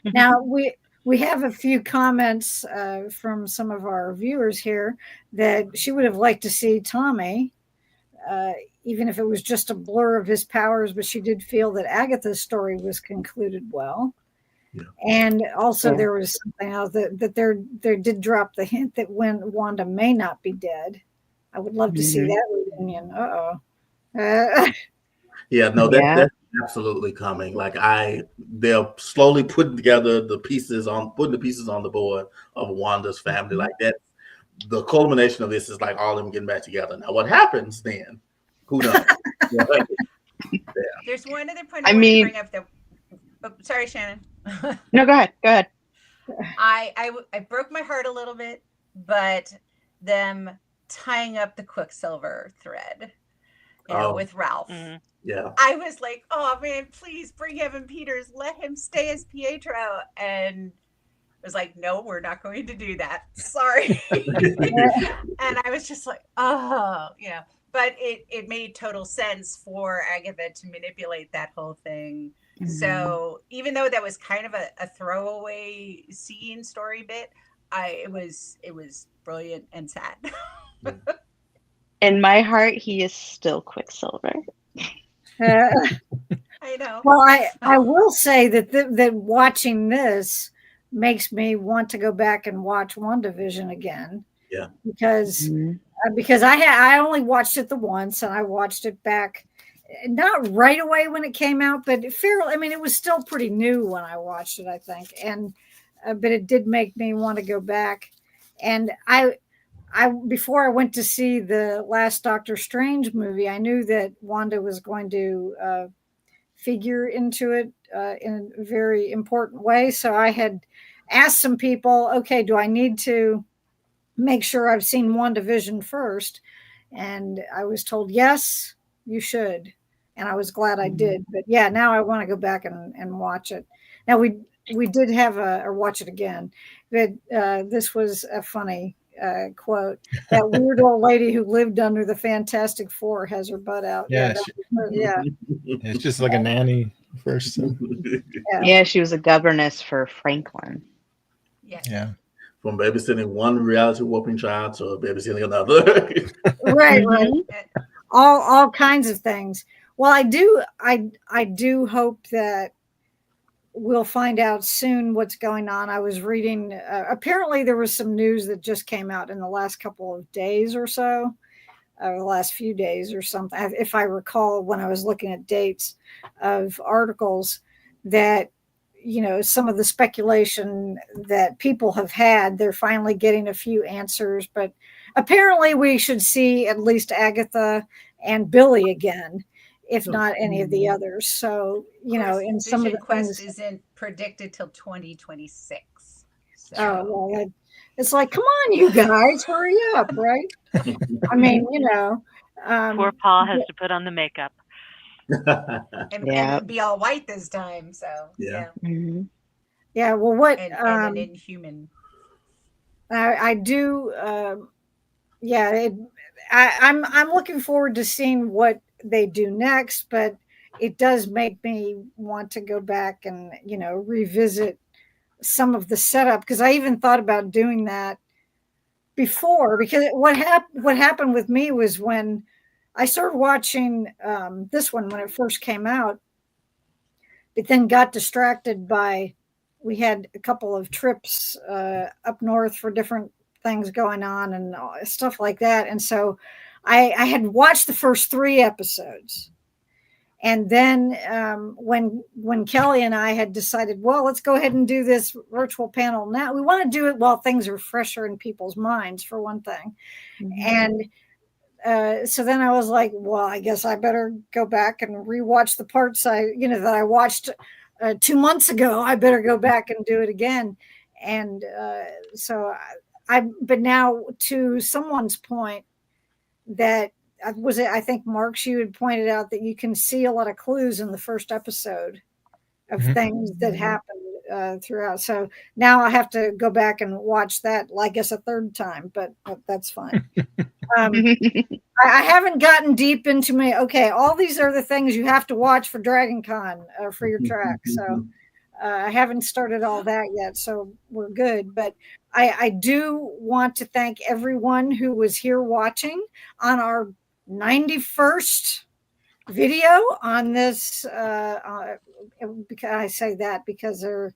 Now we have a few comments from some of our viewers here that she would have liked to see Tommy, even if it was just a blur of his powers, but she did feel that Agatha's story was concluded well. Yeah. And also there was something else that there did drop the hint that when Wanda may not be dead. I would love to see that reunion. Yeah, no, that's absolutely coming. Like they're slowly putting together the pieces putting the pieces on the board of Wanda's family. Like that, the culmination of this is like all of them getting back together. Now, what happens then? Who knows? There's one other point I I wanted to mean- bring up that. Oh, sorry, Shannon. No, go ahead. Go ahead. I broke my heart a little bit, but them tying up the Quicksilver thread, with Ralph. Mhm. Yeah. I was like, oh man, please bring Evan Peters, let him stay as Pietro. And it was like, no, we're not going to do that. Sorry. And I was just like, oh, but it made total sense for Agatha to manipulate that whole thing. Mhm. So even though that was kind of a throwaway scene story bit, it was brilliant and sad. In my heart, he is still Quicksilver. I know. Well, I will say that that watching this makes me want to go back and watch WandaVision again. Yeah. Because Mhm. I only watched it the once, and I watched it back not right away when it came out, but fairly. I mean, it was still pretty new when I watched it, I think, and but it did make me want to go back. And I before I went to see the last Doctor Strange movie, I knew that Wanda was going to figure into it in a very important way. So I had asked some people, okay, do I need to make sure I've seen WandaVision first? And I was told, yes, you should. And I was glad I did. But yeah, now I want to go back and watch it. Now we did have or watch it again. But this was a funny quote. That weird old lady who lived under the Fantastic Four has her butt out. Yeah, Yeah. It's just like a nanny first. So. Yeah, she was a governess for Franklin. Yes. Yeah. From babysitting one reality warping child to babysitting another. Right. Mhm. All kinds of things. Well, I do hope that we'll find out soon what's going on. I was reading, apparently there was some news that just came out in the last couple of days or so, the last few days or something, if I recall, when I was looking at dates of articles, that some of the speculation that people have had, they're finally getting a few answers. But apparently we should see at least Agatha and Billy again, if not any of the others. So, in some of the Vision Quest things. isn't predicted till 2026. So. Oh, well, it's like, come on, you guys, hurry up, right? I mean, Poor Paul has to put on the makeup. and be all white this time. So Yeah. Mhm. Yeah. Well, what and an Inhuman. I do, yeah. I'm looking forward to seeing what they do next, but it does make me want to go back and revisit some of the setup, because I even thought about doing that before, because what happened with me was when I started watching this one when it first came out, but then got distracted by, we had a couple of trips up north for different things going on and stuff like that. And so I had watched the first 3 episodes. And then when Kelly and I had decided, well, let's go ahead and do this virtual panel now. We want to do it while things are fresher in people's minds, for one thing. Mhm. And so then I was like, well, I guess I better go back and rewatch the parts that I watched 2 months ago. I better go back and do it again. And but now, to someone's point, that I think, Marks, you had pointed out that you can see a lot of clues in the first episode of things that happened throughout. So now I have to go back and watch that, I guess, a 3rd time, but that's fine. I haven't gotten deep into okay, all these are the things you have to watch for Dragon Con for your track. So I haven't started all that yet, so we're good. But I do want to thank everyone who was here watching on our 91st video on this. Because I say that because there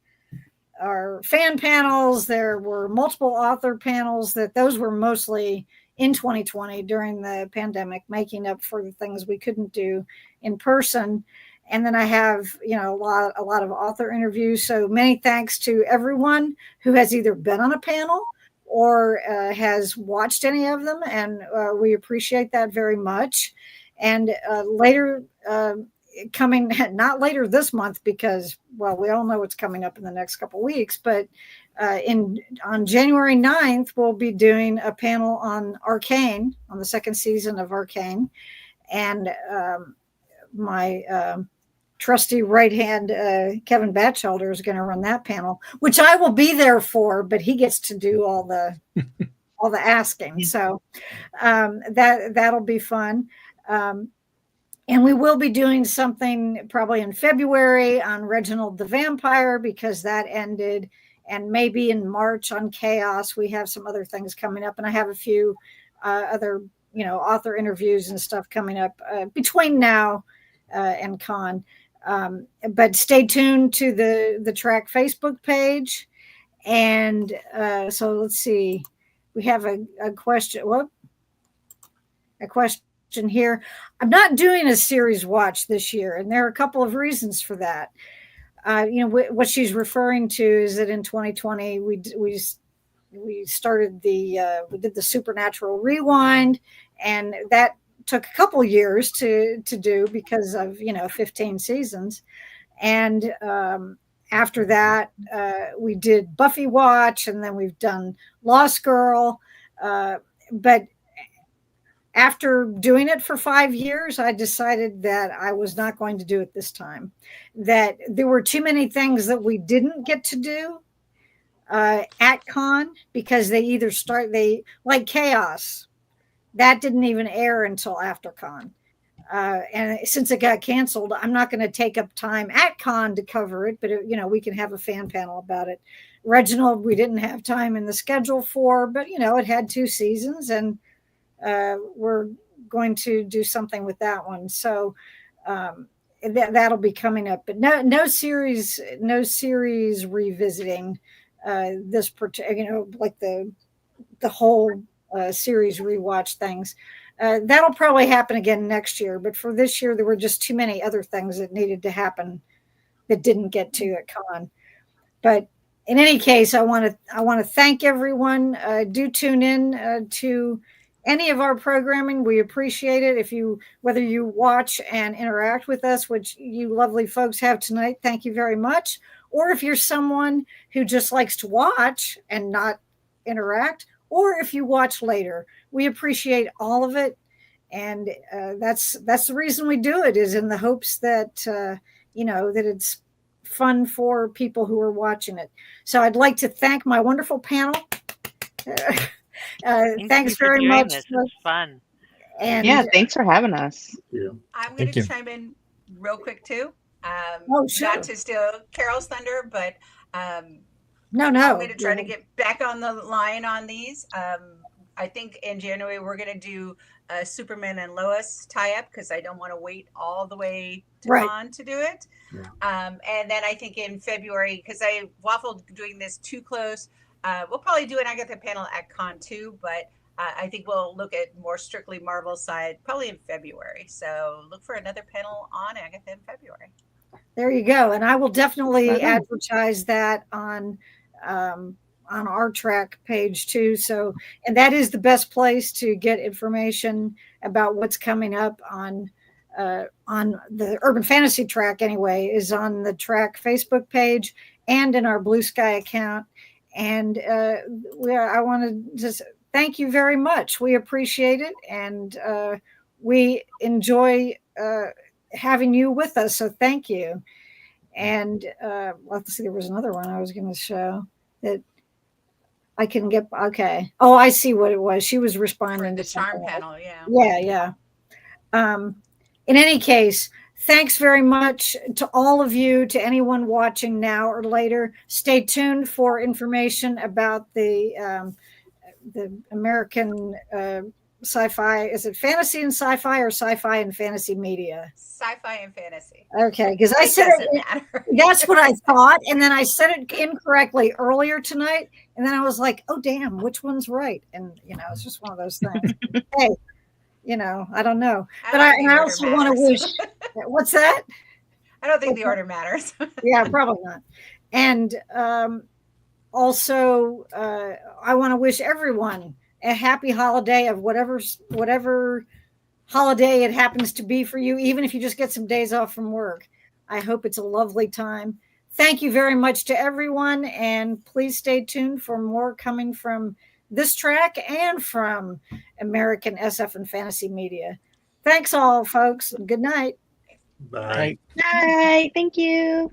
are fan panels, there were multiple author panels, those were mostly in 2020 during the pandemic, making up for the things we couldn't do in person. And then I have, a lot of author interviews. So many thanks to everyone who has either been on a panel or has watched any of them. And we appreciate that very much. And later, coming, not later this month, because, well, we all know what's coming up in the next couple of weeks, but on January 9th, we'll be doing a panel on Arcane, on the second season of Arcane. And my trusty right hand, Kevin Batchelder, is going to run that panel, which I will be there for, but he gets to do all the asking. So that'll be fun. And we will be doing something probably in February on Reginald the Vampire, because that ended, and maybe in March on Chaos. We have some other things coming up, and I have a few other, author interviews and stuff coming up between now and con. But stay tuned to the track Facebook page. And so let's see. We have a question. A question here. I'm not doing a series watch this year, and there are a couple of reasons for that. What she's referring to is that in 2020 we started we did the Supernatural Rewind, and that took a couple years to do because of 15 seasons. And after that, we did Buffy Watch, and then we've done Lost Girl. But after doing it for 5 years, I decided that I was not going to do it this time, that there were too many things that we didn't get to do at con, because they like Chaos. That didn't even air until after con. And since it got canceled, I'm not going to take up time at con to cover it, but we can have a fan panel about it. Reginald, we didn't have time in the schedule for, but it had 2 seasons, and we're going to do something with that one. So that'll be coming up, but no series revisiting this particular, like the whole series rewatch things. That'll probably happen again next year, but for this year, there were just too many other things that needed to happen that didn't get to at con. But in any case, I want to thank everyone. Do tune in to any of our programming. We appreciate it. Whether you watch and interact with us, which you lovely folks have tonight, thank you very much. Or if you're someone who just likes to watch and not interact, or if you watch later, we appreciate all of it. And that's the reason we do it, is in the hopes that that it's fun for people who are watching it. So I'd like to thank my wonderful panel. Thanks very much. This is fun. And yeah, thanks for having us. Yeah. I'm going to chime in real quick too. Sure. Not to steal Carol's thunder, but no, I'm going to try to get back on the line on these. I think in January we're going to do a Superman and Lois tie-up, because I don't want to wait all the way to con to do it. Yeah. And then I think in February, because I waffled doing this too close, we'll probably do an Agatha panel at con too, but I think we'll look at more strictly Marvel side probably in February. So look for another panel on Agatha in February. There you go. And I will definitely advertise that on our track page too. So, and that is the best place to get information about what's coming up on the Urban Fantasy track anyway, is on the track Facebook page and in our Blue Sky account. And I want to just thank you very much. We appreciate it. And we enjoy having you with us. So thank you. And let's see, there was another one I was going to show that I can get. Okay. Oh, I see what it was. She was responding to the charm panel. Yeah. Yeah. In any case, thanks very much to all of you, to anyone watching now or later. Stay tuned for information about the American sci-fi. Is it fantasy and sci-fi, or sci-fi and fantasy media? Sci-fi and fantasy. Okay, because I said it. That's what I thought, and then I said it incorrectly earlier tonight, and then I was like, "Oh, damn, which one's right?" And it's just one of those things. Hey, I don't know, but I also want to wish. What's that? I don't think the order matters. Yeah, probably not. And also, I want to wish everyone a happy holiday of whatever holiday it happens to be for you, even if you just get some days off from work. I hope it's a lovely time. Thank you very much to everyone, and please stay tuned for more coming from this track and from American SF and Fantasy Media. Thanks all, folks. Good night. Bye. Bye. Thank you.